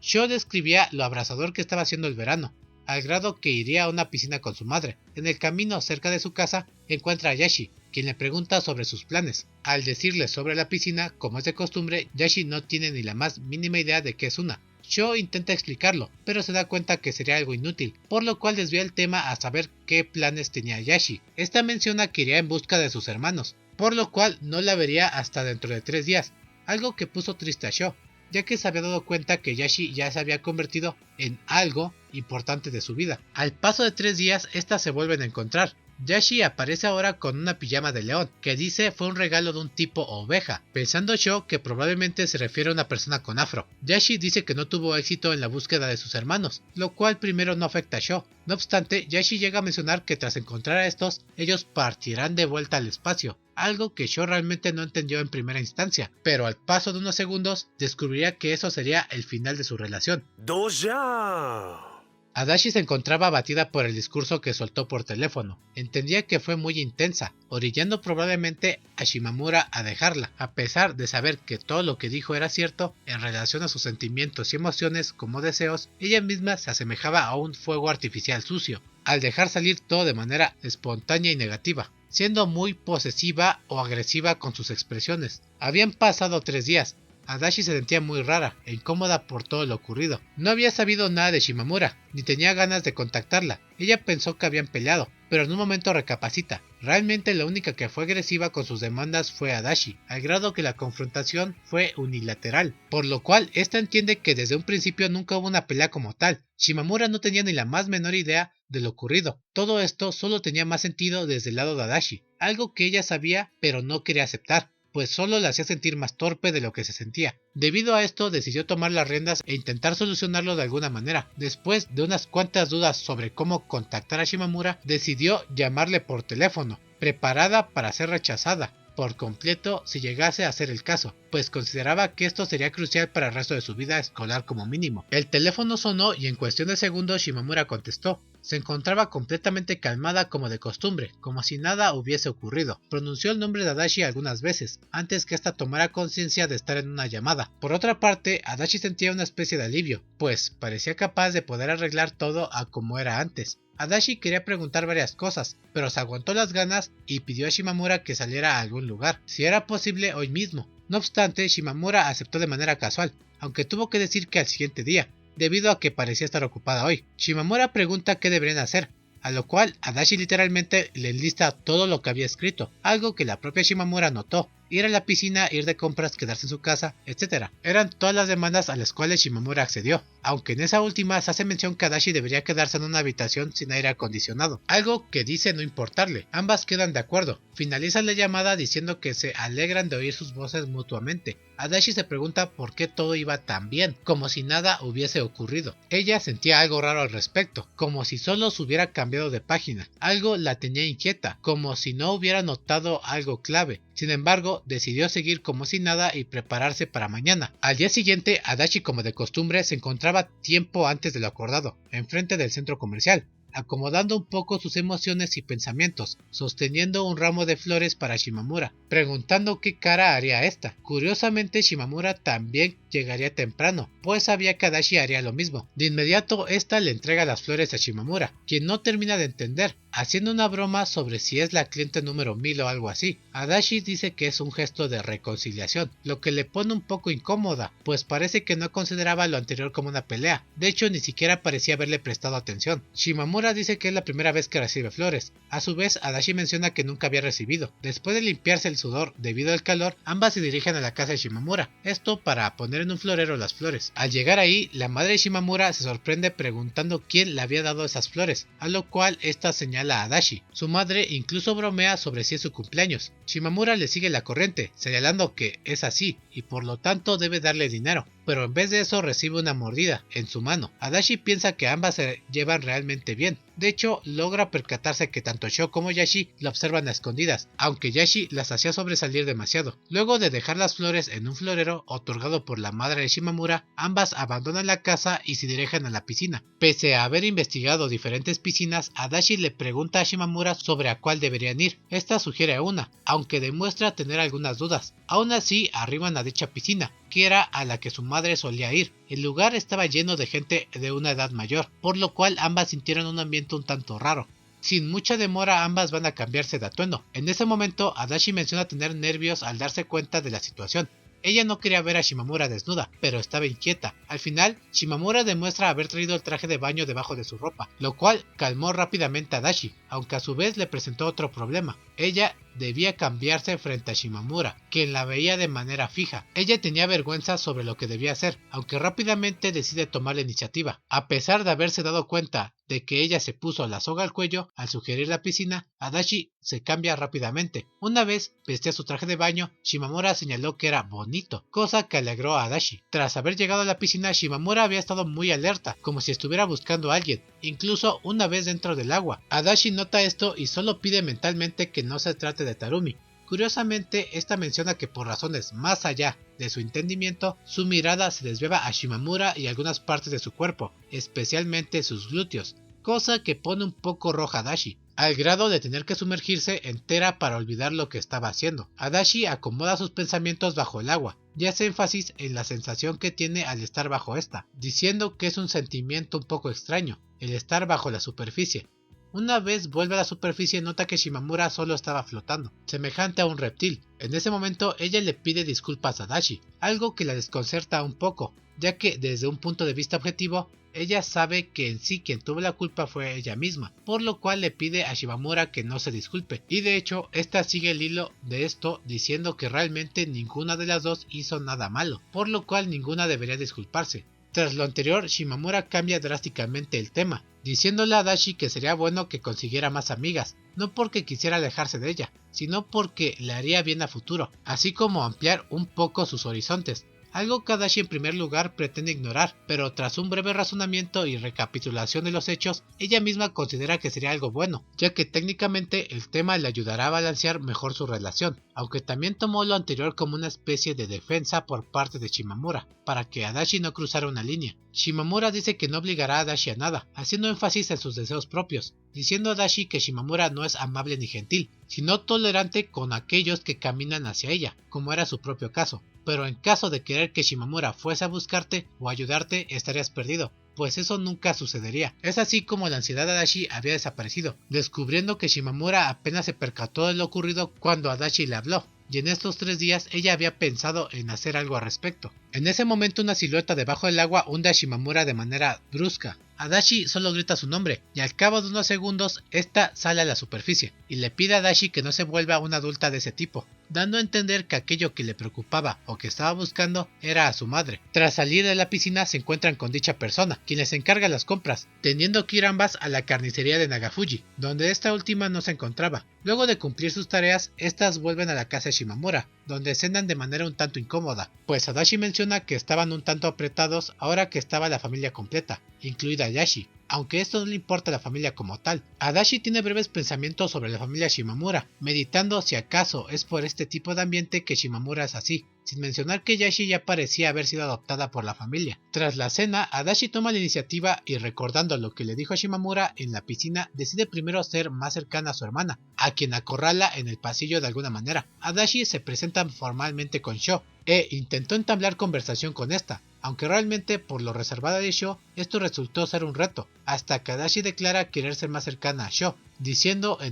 Sho describía lo abrasador que estaba haciendo el verano, al grado que iría a una piscina con su madre. En el camino cerca de su casa encuentra a Yashi, quien le pregunta sobre sus planes. Al decirle sobre la piscina, como es de costumbre, Yashi no tiene ni la más mínima idea de qué es una. Sho intenta explicarlo, pero se da cuenta que sería algo inútil, por lo cual desvía el tema a saber qué planes tenía Yashi. Esta menciona que iría en busca de sus hermanos, por lo cual no la vería hasta dentro de 3 días, algo que puso triste a Sho, ya que se había dado cuenta que Yashi ya se había convertido en algo importante de su vida. Al paso de 3 días, estas se vuelven a encontrar. Yashi aparece ahora con una pijama de león, que dice fue un regalo de un tipo oveja, pensando Sho que probablemente se refiere a una persona con afro. Yashi dice que no tuvo éxito en la búsqueda de sus hermanos, lo cual primero no afecta a Sho. No obstante, Yashi llega a mencionar que tras encontrar a estos, ellos partirán de vuelta al espacio, algo que Sho realmente no entendió en primera instancia, pero al paso de unos segundos descubriría que eso sería el final de su relación. Doja. Adachi se encontraba abatida por el discurso que soltó por teléfono. Entendía que fue muy intensa, orillando probablemente a Shimamura a dejarla, a pesar de saber que todo lo que dijo era cierto en relación a sus sentimientos y emociones como deseos. Ella misma se asemejaba a un fuego artificial sucio, al dejar salir todo de manera espontánea y negativa, siendo muy posesiva o agresiva con sus expresiones. Habían pasado 3 días. Adachi se sentía muy rara e incómoda por todo lo ocurrido. No había sabido nada de Shimamura, ni tenía ganas de contactarla. Ella pensó que habían peleado, pero en un momento recapacita. Realmente la única que fue agresiva con sus demandas fue Adachi, al grado que la confrontación fue unilateral, por lo cual ésta entiende que desde un principio nunca hubo una pelea como tal. Shimamura no tenía ni la más menor idea de lo ocurrido. Todo esto solo tenía más sentido desde el lado de Adachi, algo que ella sabía pero no quería aceptar, pues solo la hacía sentir más torpe de lo que se sentía. Debido a esto decidió tomar las riendas e intentar solucionarlo de alguna manera. Después de unas cuantas dudas sobre cómo contactar a Shimamura, decidió llamarle por teléfono, preparada para ser rechazada por completo si llegase a ser el caso, pues consideraba que esto sería crucial para el resto de su vida escolar como mínimo. El teléfono sonó y en cuestión de segundos Shimamura contestó. Se encontraba completamente calmada como de costumbre, como si nada hubiese ocurrido. Pronunció el nombre de Adachi algunas veces, antes que ésta tomara conciencia de estar en una llamada. Por otra parte, Adachi sentía una especie de alivio, pues parecía capaz de poder arreglar todo a como era antes. Adachi quería preguntar varias cosas, pero se aguantó las ganas y pidió a Shimamura que saliera a algún lugar, si era posible hoy mismo. No obstante, Shimamura aceptó de manera casual, aunque tuvo que decir que al siguiente día, debido a que parecía estar ocupada hoy. Shimamura pregunta qué deberían hacer, a lo cual Adachi literalmente le enlista todo lo que había escrito, algo que la propia Shimamura notó. Ir a la piscina, ir de compras, quedarse en su casa, etc. Eran todas las demandas a las cuales Shimamura accedió, aunque en esa última se hace mención que Adachi debería quedarse en una habitación sin aire acondicionado, algo que dice no importarle. Ambas quedan de acuerdo. Finalizan la llamada diciendo que se alegran de oír sus voces mutuamente. Adachi se pregunta por qué todo iba tan bien, como si nada hubiese ocurrido. Ella sentía algo raro al respecto, como si solo se hubiera cambiado de página. Algo la tenía inquieta, como si no hubiera notado algo clave. Sin embargo, decidió seguir como si nada y prepararse para mañana. Al día siguiente, Adachi, como de costumbre, se encontraba tiempo antes de lo acordado, enfrente del centro comercial, acomodando un poco sus emociones y pensamientos, sosteniendo un ramo de flores para Shimamura, preguntando qué cara haría esta. Curiosamente, Shimamura también llegaría temprano, pues sabía que Adachi haría lo mismo. De inmediato, esta le entrega las flores a Shimamura, quien no termina de entender, haciendo una broma sobre si es la cliente número 1000 o algo así. Adachi dice que es un gesto de reconciliación, lo que le pone un poco incómoda, pues parece que no consideraba lo anterior como una pelea. De hecho, ni siquiera parecía haberle prestado atención. Shimamura Shimamura dice que es la primera vez que recibe flores. A su vez, Adachi menciona que nunca había recibido. Después de limpiarse el sudor debido al calor, ambas se dirigen a la casa de Shimamura, esto para poner en un florero las flores. Al llegar ahí, la madre de Shimamura se sorprende preguntando quién le había dado esas flores, a lo cual esta señala a Adachi. Su madre incluso bromea sobre si es su cumpleaños. Shimamura le sigue la corriente, señalando que es así y por lo tanto debe darle dinero, pero en vez de eso recibe una mordida en su mano. Adachi piensa que ambas se llevan realmente bien. De hecho, logra percatarse que tanto Sho como Yashi la observan a escondidas, aunque Yashi las hacía sobresalir demasiado. Luego de dejar las flores en un florero otorgado por la madre de Shimamura, ambas abandonan la casa y se dirigen a la piscina. Pese a haber investigado diferentes piscinas, Adachi le pregunta a Shimamura sobre a cuál deberían ir. Esta sugiere a una, aunque demuestra tener algunas dudas. Aún así, arriban a dicha piscina, que era a la que su madre solía ir. El lugar estaba lleno de gente de una edad mayor, por lo cual ambas sintieron un ambiente un tanto raro. Sin mucha demora ambas van a cambiarse de atuendo. En ese momento Adachi menciona tener nervios al darse cuenta de la situación. Ella no quería ver a Shimamura desnuda, pero estaba inquieta. Al final, Shimamura demuestra haber traído el traje de baño debajo de su ropa, lo cual calmó rápidamente a Adachi, aunque a su vez le presentó otro problema. Ella debía cambiarse frente a Shimamura, quien la veía de manera fija. Ella tenía vergüenza sobre lo que debía hacer, aunque rápidamente decide tomar la iniciativa. A pesar de haberse dado cuenta de que ella se puso la soga al cuello al sugerir la piscina, Adachi se cambia rápidamente. Una vez vestía su traje de baño, Shimamura señaló que era bonito, cosa que alegró a Adachi. Tras haber llegado a la piscina, Shimamura había estado muy alerta, como si estuviera buscando a alguien, incluso una vez dentro del agua. Adachi nota esto y solo pide mentalmente que no se trate de Tarumi. Curiosamente, esta menciona que por razones más allá de su entendimiento, su mirada se desviaba a Shimamura y algunas partes de su cuerpo, especialmente sus glúteos, cosa que pone un poco roja a Adachi, al grado de tener que sumergirse entera para olvidar lo que estaba haciendo. Adachi acomoda sus pensamientos bajo el agua y hace énfasis en la sensación que tiene al estar bajo esta, diciendo que es un sentimiento un poco extraño, el estar bajo la superficie. Una vez vuelve a la superficie nota que Shimamura solo estaba flotando, semejante a un reptil. En ese momento ella le pide disculpas a Adachi, algo que la desconcerta un poco, ya que desde un punto de vista objetivo, ella sabe que en sí quien tuvo la culpa fue ella misma, por lo cual le pide a Shimamura que no se disculpe, y de hecho esta sigue el hilo de esto diciendo que realmente ninguna de las dos hizo nada malo, por lo cual ninguna debería disculparse. Tras lo anterior, Shimamura cambia drásticamente el tema, diciéndole a Adachi que sería bueno que consiguiera más amigas, no porque quisiera alejarse de ella, sino porque le haría bien a futuro, así como ampliar un poco sus horizontes, algo que Adachi en primer lugar pretende ignorar, pero tras un breve razonamiento y recapitulación de los hechos, ella misma considera que sería algo bueno, ya que técnicamente el tema le ayudará a balancear mejor su relación, aunque también tomó lo anterior como una especie de defensa por parte de Shimamura, para que Adachi no cruzara una línea. Shimamura dice que no obligará a Adachi a nada, haciendo énfasis en sus deseos propios, diciendo a Adachi que Shimamura no es amable ni gentil, sino tolerante con aquellos que caminan hacia ella, como era su propio caso. Pero en caso de querer que Shimamura fuese a buscarte o ayudarte, estarías perdido, pues eso nunca sucedería. Es así como la ansiedad de Adachi había desaparecido, descubriendo que Shimamura apenas se percató de lo ocurrido cuando Adachi le habló, y en estos 3 días ella había pensado en hacer algo al respecto. En ese momento una silueta debajo del agua hunde a Shimamura de manera brusca. Adachi solo grita su nombre, y al cabo de unos segundos, esta sale a la superficie, y le pide a Adachi que no se vuelva una adulta de ese tipo, dando a entender que aquello que le preocupaba o que estaba buscando era a su madre. Tras salir de la piscina se encuentran con dicha persona, quien les encarga las compras, teniendo que ir ambas a la carnicería de Nagafuji, donde esta última no se encontraba. Luego de cumplir sus tareas, estas vuelven a la casa de Shimamura, donde cenan de manera un tanto incómoda, pues Adachi menciona que estaban un tanto apretados ahora que estaba la familia completa, incluida Yashi, aunque esto no le importa a la familia como tal. Adachi tiene breves pensamientos sobre la familia Shimamura, meditando si acaso es por este tipo de ambiente que Shimamura es así, sin mencionar que Yashi ya parecía haber sido adoptada por la familia. Tras la cena, Adachi toma la iniciativa y recordando lo que le dijo a Shimamura en la piscina, decide primero ser más cercana a su hermana, a quien acorrala en el pasillo de alguna manera. Adachi se presenta formalmente con Sho, e intentó entablar conversación con esta, aunque realmente por lo reservada de Sho, esto resultó ser un reto, hasta que Adachi declara querer ser más cercana a Sho, diciéndole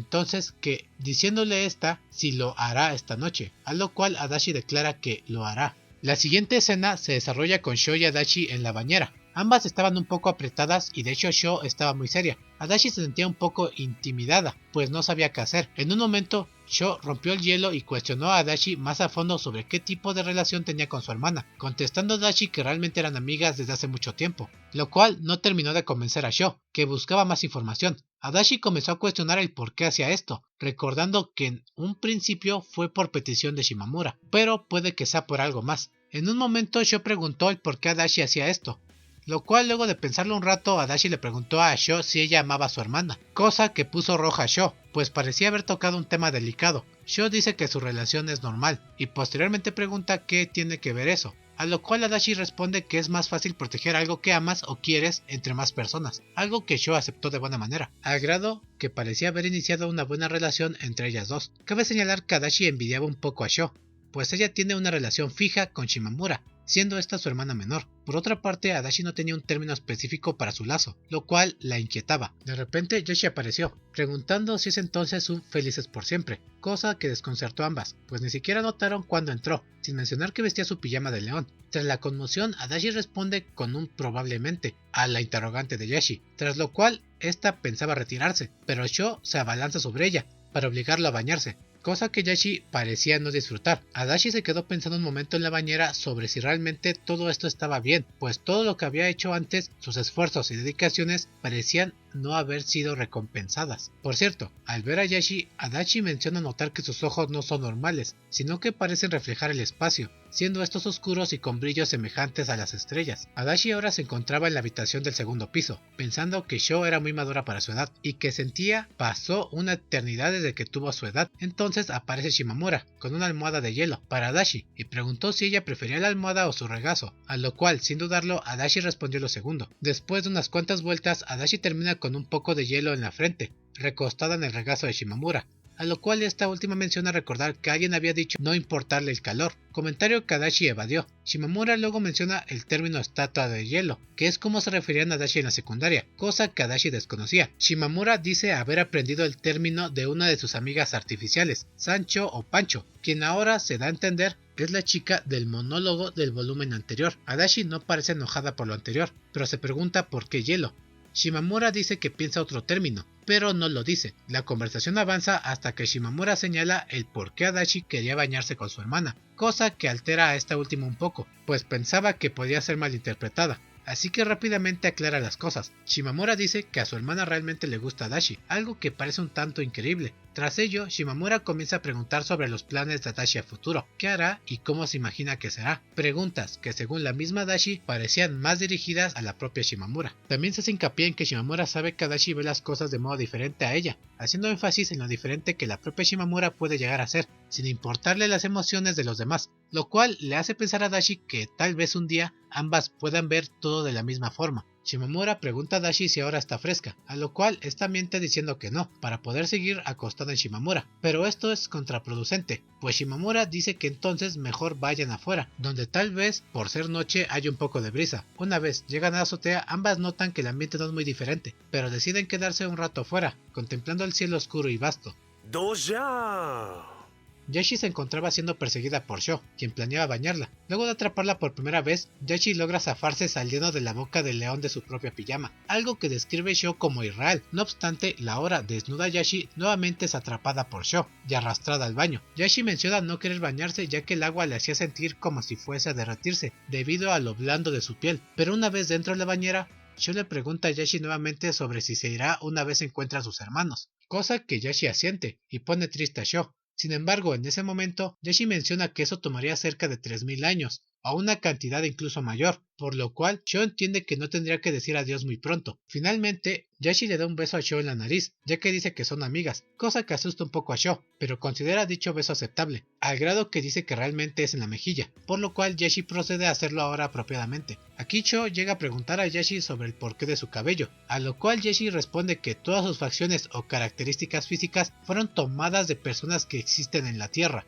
esta si lo hará esta noche, a lo cual Adachi declara que lo hará. La siguiente escena se desarrolla con Sho y Adachi en la bañera. Ambas estaban un poco apretadas y de hecho Sho estaba muy seria, Adachi se sentía un poco intimidada, pues no sabía qué hacer. En un momento, Sho rompió el hielo y cuestionó a Adachi más a fondo sobre qué tipo de relación tenía con su hermana, contestando a Adachi que realmente eran amigas desde hace mucho tiempo, lo cual no terminó de convencer a Sho, que buscaba más información. Adachi comenzó a cuestionar el por qué hacía esto, recordando que en un principio fue por petición de Shimamura, pero puede que sea por algo más. En un momento Sho preguntó el por qué Adachi hacía esto, lo cual luego de pensarlo un rato Adachi le preguntó a Sho si ella amaba a su hermana, cosa que puso roja a Sho, pues parecía haber tocado un tema delicado. Sho dice que su relación es normal, y posteriormente pregunta qué tiene que ver eso, a lo cual Adachi responde que es más fácil proteger algo que amas o quieres entre más personas, algo que Sho aceptó de buena manera, al grado que parecía haber iniciado una buena relación entre ellas dos. Cabe señalar que Adachi envidiaba un poco a Sho, pues ella tiene una relación fija con Shimamura, siendo esta su hermana menor. Por otra parte, Adachi no tenía un término específico para su lazo, lo cual la inquietaba. De repente, Yoshi apareció, preguntando si es entonces un felices por siempre, cosa que desconcertó a ambas, pues ni siquiera notaron cuando entró, sin mencionar que vestía su pijama de león. Tras la conmoción, Adachi responde con un probablemente a la interrogante de Yoshi, tras lo cual esta pensaba retirarse, pero Sho se abalanza sobre ella para obligarlo a bañarse, cosa que Yoshi parecía no disfrutar. Adachi se quedó pensando un momento en la bañera sobre si realmente todo esto estaba bien, pues todo lo que había hecho antes, sus esfuerzos y dedicaciones, parecían no haber sido recompensadas. Por cierto, al ver a Yoshi, Adachi menciona notar que sus ojos no son normales, sino que parecen reflejar el espacio, siendo estos oscuros y con brillos semejantes a las estrellas. Adachi ahora se encontraba en la habitación del segundo piso, pensando que Sho era muy madura para su edad, y que sentía pasó una eternidad desde que tuvo su edad. Entonces aparece Shimamura, con una almohada de hielo, para Adachi, y preguntó si ella prefería la almohada o su regazo, a lo cual, sin dudarlo, Adachi respondió lo segundo. Después de unas cuantas vueltas, Adachi termina con un poco de hielo en la frente, recostada en el regazo de Shimamura, a lo cual esta última menciona recordar que alguien había dicho no importarle el calor, comentario que Adachi evadió. Shimamura luego menciona el término estatua de hielo, que es como se referían a Adachi en la secundaria, cosa que Adachi desconocía. Shimamura dice haber aprendido el término de una de sus amigas artificiales, Sancho o Pancho, quien ahora se da a entender que es la chica del monólogo del volumen anterior. Adachi no parece enojada por lo anterior, pero se pregunta por qué hielo. Shimamura dice que piensa otro término, pero no lo dice. La conversación avanza hasta que Shimamura señala el por qué Adachi quería bañarse con su hermana, cosa que altera a esta última un poco, pues pensaba que podía ser malinterpretada. Así que rápidamente aclara las cosas. Shimamura dice que a su hermana realmente le gusta Adachi, algo que parece un tanto increíble. Tras ello, Shimamura comienza a preguntar sobre los planes de Adachi a futuro, qué hará y cómo se imagina que será. Preguntas que según la misma Adachi parecían más dirigidas a la propia Shimamura. También se hace hincapié en que Shimamura sabe que Adachi ve las cosas de modo diferente a ella, haciendo énfasis en lo diferente que la propia Shimamura puede llegar a ser, sin importarle las emociones de los demás, lo cual le hace pensar a Adachi que tal vez un día ambas puedan ver todo de la misma forma. Shimamura pregunta a Adachi si ahora está fresca, a lo cual esta miente diciendo que no, para poder seguir acostada en Shimamura, pero esto es contraproducente, pues Shimamura dice que entonces mejor vayan afuera, donde tal vez por ser noche hay un poco de brisa. Una vez llegan a la azotea, ambas notan que el ambiente no es muy diferente, pero deciden quedarse un rato afuera, contemplando el cielo oscuro y vasto. Doja. Yoshi se encontraba siendo perseguida por Sho, quien planeaba bañarla. Luego de atraparla por primera vez, Yoshi logra zafarse saliendo de la boca del león de su propia pijama, algo que describe Sho como irreal. No obstante, la ahora desnuda Yoshi nuevamente es atrapada por Sho y arrastrada al baño. Yoshi menciona no querer bañarse ya que el agua le hacía sentir como si fuese a derretirse, debido a lo blando de su piel, pero una vez dentro de la bañera, Sho le pregunta a Yoshi nuevamente sobre si se irá una vez encuentra a sus hermanos, cosa que Yoshi asiente y pone triste a Sho. Sin embargo, en ese momento, Yoshi menciona que eso tomaría cerca de 3000 años, o una cantidad incluso mayor, por lo cual Sho entiende que no tendría que decir adiós muy pronto. Finalmente, Yoshi le da un beso a Sho en la nariz, ya que dice que son amigas, cosa que asusta un poco a Sho, pero considera dicho beso aceptable, al grado que dice que realmente es en la mejilla, por lo cual Yoshi procede a hacerlo ahora apropiadamente. Aquí Sho llega a preguntar a Yoshi sobre el porqué de su cabello, a lo cual Yoshi responde que todas sus facciones o características físicas fueron tomadas de personas que existen en la Tierra.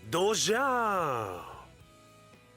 Doja.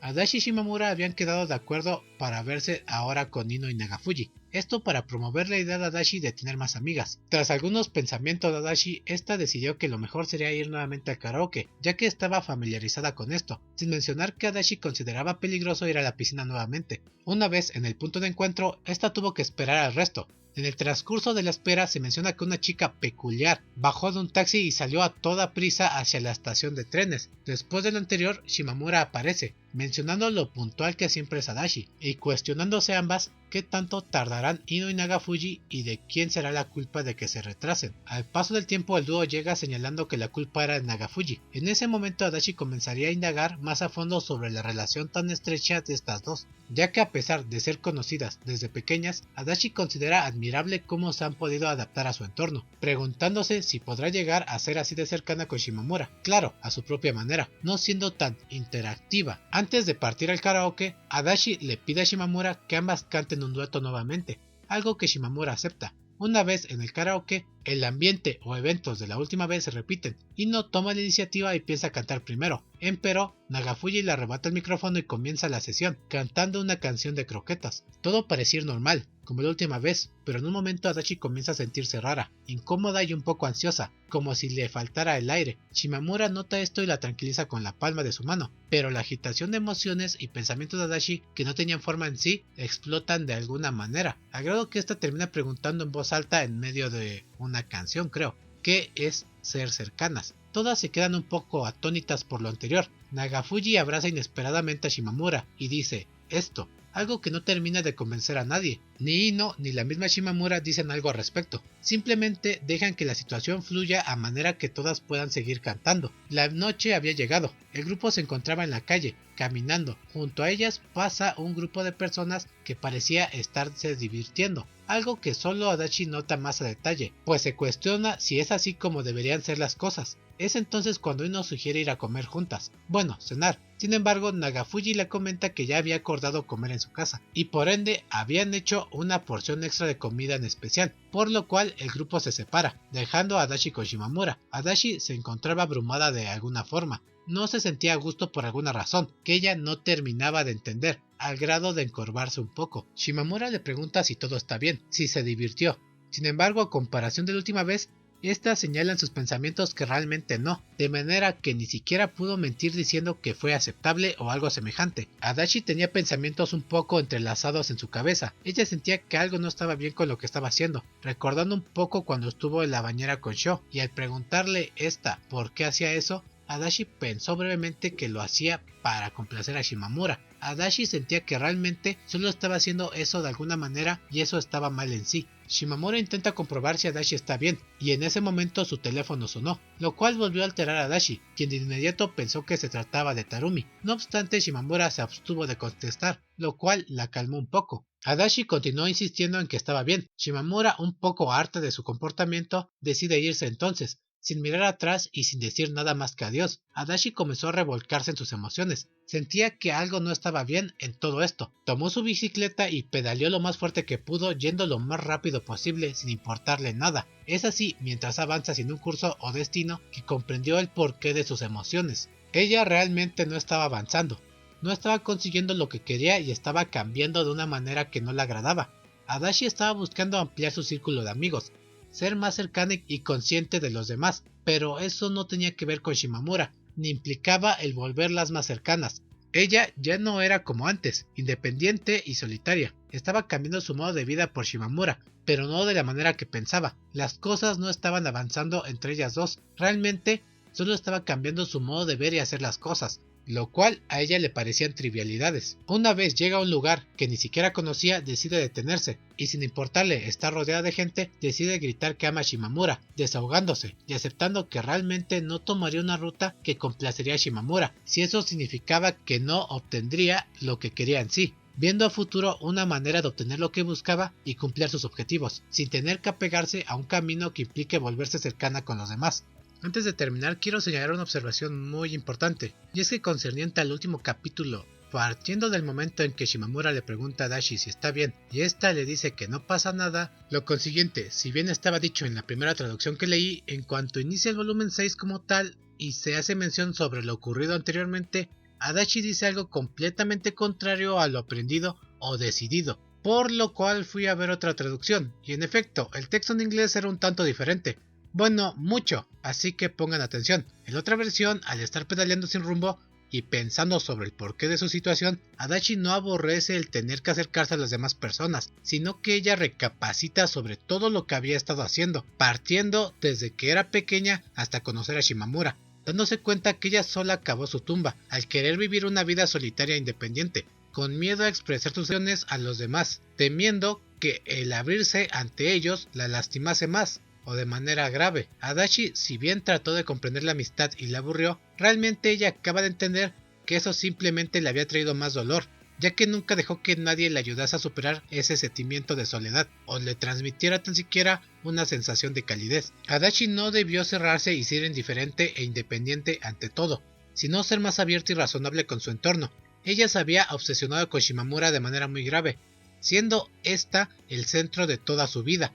Adachi y Shimamura habían quedado de acuerdo para verse ahora con Nino y Nagafuji, esto para promover la idea de Adachi de tener más amigas. Tras algunos pensamientos de Adachi, esta decidió que lo mejor sería ir nuevamente al karaoke, ya que estaba familiarizada con esto, sin mencionar que Adachi consideraba peligroso ir a la piscina nuevamente. Una vez en el punto de encuentro, esta tuvo que esperar al resto, En el transcurso de la espera se menciona que una chica peculiar bajó de un taxi y salió a toda prisa hacia la estación de trenes. Después de lo anterior, Shimamura aparece, mencionando lo puntual que siempre es Adachi, y cuestionándose ambas qué tanto tardarán Ino y Nagafuji y de quién será la culpa de que se retrasen. Al paso del tiempo el dúo llega señalando que la culpa era de Nagafuji. En ese momento Adachi comenzaría a indagar más a fondo sobre la relación tan estrecha de estas dos, ya que a pesar de ser conocidas desde pequeñas, Adachi considera admirable cómo se han podido adaptar a su entorno, preguntándose si podrá llegar a ser así de cercana con Shimamura, claro, a su propia manera, no siendo tan interactiva. Antes de partir al karaoke, Adachi le pide a Shimamura que ambas canten un dueto nuevamente, algo que Shimamura acepta. Una vez en el karaoke, el ambiente o eventos de la última vez se repiten, y no toma la iniciativa y piensa a cantar primero. Empero, Nagafuji le arrebata el micrófono y comienza la sesión, cantando una canción de croquetas. Todo parecía normal, como la última vez, pero en un momento Adachi comienza a sentirse rara, incómoda y un poco ansiosa, como si le faltara el aire. Shimamura nota esto y la tranquiliza con la palma de su mano, pero la agitación de emociones y pensamientos de Adachi, que no tenían forma en sí, explotan de alguna manera, al grado que ésta termina preguntando en voz alta en medio de una canción, creo, ¿qué es ser cercanas? Todas se quedan un poco atónitas por lo anterior. Nagafuji abraza inesperadamente a Shimamura y dice esto, algo que no termina de convencer a nadie. Ni Ino ni la misma Shimamura dicen algo al respecto, simplemente dejan que la situación fluya a manera que todas puedan seguir cantando. La noche había llegado, el grupo se encontraba en la calle, caminando. Junto a ellas pasa un grupo de personas que parecía estarse divirtiendo, algo que solo Adachi nota más a detalle, pues se cuestiona si es así como deberían ser las cosas. Es entonces cuando Ino sugiere ir a comer juntas, bueno, cenar. Sin embargo, Nagafuji le comenta que ya había acordado comer en su casa, y por ende habían hecho una porción extra de comida en especial, por lo cual el grupo se separa, dejando a Adachi con Shimamura. Adachi se encontraba abrumada de alguna forma, no se sentía a gusto por alguna razón, que ella no terminaba de entender, al grado de encorvarse un poco. Shimamura le pregunta si todo está bien, si se divirtió. Sin embargo, a comparación de la última vez, esta señala en sus pensamientos que realmente no, de manera que ni siquiera pudo mentir diciendo que fue aceptable o algo semejante. Adachi tenía pensamientos un poco entrelazados en su cabeza. Ella sentía que algo no estaba bien con lo que estaba haciendo, recordando un poco cuando estuvo en la bañera con Sho, y al preguntarle esta por qué hacía eso, Adachi pensó brevemente que lo hacía para complacer a Shimamura. Adachi sentía que realmente solo estaba haciendo eso de alguna manera y eso estaba mal en sí. Shimamura intenta comprobar si Adachi está bien, y en ese momento su teléfono sonó, lo cual volvió a alterar a Adachi, quien de inmediato pensó que se trataba de Tarumi. No obstante, Shimamura se abstuvo de contestar, lo cual la calmó un poco. Adachi continuó insistiendo en que estaba bien. Shimamura, un poco harta de su comportamiento, decide irse entonces, sin mirar atrás y sin decir nada más que adiós. Adachi comenzó a revolcarse en sus emociones. Sentía que algo no estaba bien en todo esto. Tomó su bicicleta y pedaleó lo más fuerte que pudo, yendo lo más rápido posible sin importarle nada. Es así, mientras avanza sin un curso o destino, que comprendió el porqué de sus emociones. Ella realmente no estaba avanzando. No estaba consiguiendo lo que quería y estaba cambiando de una manera que no le agradaba. Adachi estaba buscando ampliar su círculo de amigos, ser más cercana y consciente de los demás, pero eso no tenía que ver con Shimamura, ni implicaba el volverlas más cercanas. Ella ya no era como antes, independiente y solitaria. Estaba cambiando su modo de vida por Shimamura, pero no de la manera que pensaba. Las cosas no estaban avanzando entre ellas dos, realmente solo estaba cambiando su modo de ver y hacer las cosas, lo cual a ella le parecían trivialidades. Una vez llega a un lugar que ni siquiera conocía, decide detenerse, y sin importarle estar rodeada de gente, decide gritar que ama a Shimamura, desahogándose y aceptando que realmente no tomaría una ruta que complacería a Shimamura, si eso significaba que no obtendría lo que quería en sí, viendo a futuro una manera de obtener lo que buscaba y cumplir sus objetivos, sin tener que apegarse a un camino que implique volverse cercana con los demás. Antes de terminar, quiero señalar una observación muy importante, y es que concerniente al último capítulo, partiendo del momento en que Shimamura le pregunta a Adachi si está bien y ésta le dice que no pasa nada, lo consiguiente, si bien estaba dicho en la primera traducción que leí, en cuanto inicia el volumen 6 como tal y se hace mención sobre lo ocurrido anteriormente, Adachi dice algo completamente contrario a lo aprendido o decidido, por lo cual fui a ver otra traducción, y en efecto, el texto en inglés era un tanto diferente. Bueno, mucho, así que pongan atención. En la otra versión, al estar pedaleando sin rumbo, y pensando sobre el porqué de su situación, Adachi no aborrece el tener que acercarse a las demás personas, sino que ella recapacita sobre todo lo que había estado haciendo, partiendo desde que era pequeña hasta conocer a Shimamura, dándose cuenta que ella sola acabó su tumba, al querer vivir una vida solitaria e independiente, con miedo a expresar sus emociones a los demás, temiendo que el abrirse ante ellos la lastimase más, o de manera grave. Adachi, si bien trató de comprender la amistad y la aburrió, realmente ella acaba de entender que eso simplemente le había traído más dolor, ya que nunca dejó que nadie le ayudase a superar ese sentimiento de soledad, o le transmitiera tan siquiera una sensación de calidez. Adachi no debió cerrarse y ser indiferente e independiente ante todo, sino ser más abierta y razonable con su entorno. Ella se había obsesionado con Shimamura de manera muy grave, siendo esta el centro de toda su vida,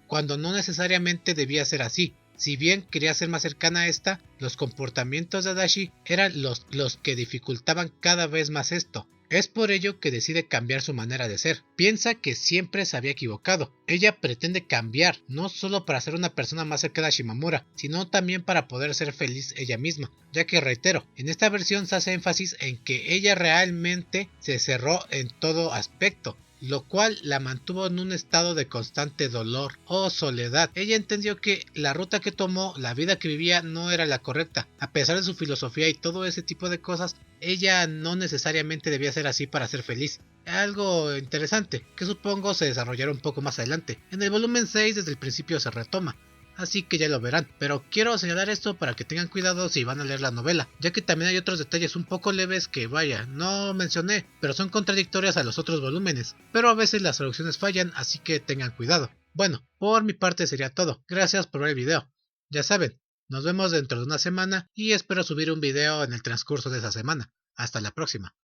cuando no necesariamente debía ser así. Si bien quería ser más cercana a esta, los comportamientos de Adachi eran los que dificultaban cada vez más esto. Es por ello que decide cambiar su manera de ser. Piensa que siempre se había equivocado. Ella pretende cambiar, no solo para ser una persona más cercana a Shimamura, sino también para poder ser feliz ella misma, ya que reitero, en esta versión se hace énfasis en que ella realmente se cerró en todo aspecto, lo cual la mantuvo en un estado de constante dolor o soledad. Ella entendió que la ruta que tomó, la vida que vivía, no era la correcta. A pesar de su filosofía y todo ese tipo de cosas, ella no necesariamente debía ser así para ser feliz. Algo interesante, que supongo se desarrollará un poco más adelante. En el volumen 6 desde el principio se retoma, así que ya lo verán, pero quiero señalar esto para que tengan cuidado si van a leer la novela, ya que también hay otros detalles un poco leves que vaya, no mencioné, pero son contradictorias a los otros volúmenes, pero a veces las traducciones fallan, así que tengan cuidado. Bueno, por mi parte sería todo, gracias por ver el video. Ya saben, nos vemos dentro de una semana y espero subir un video en el transcurso de esa semana. Hasta la próxima.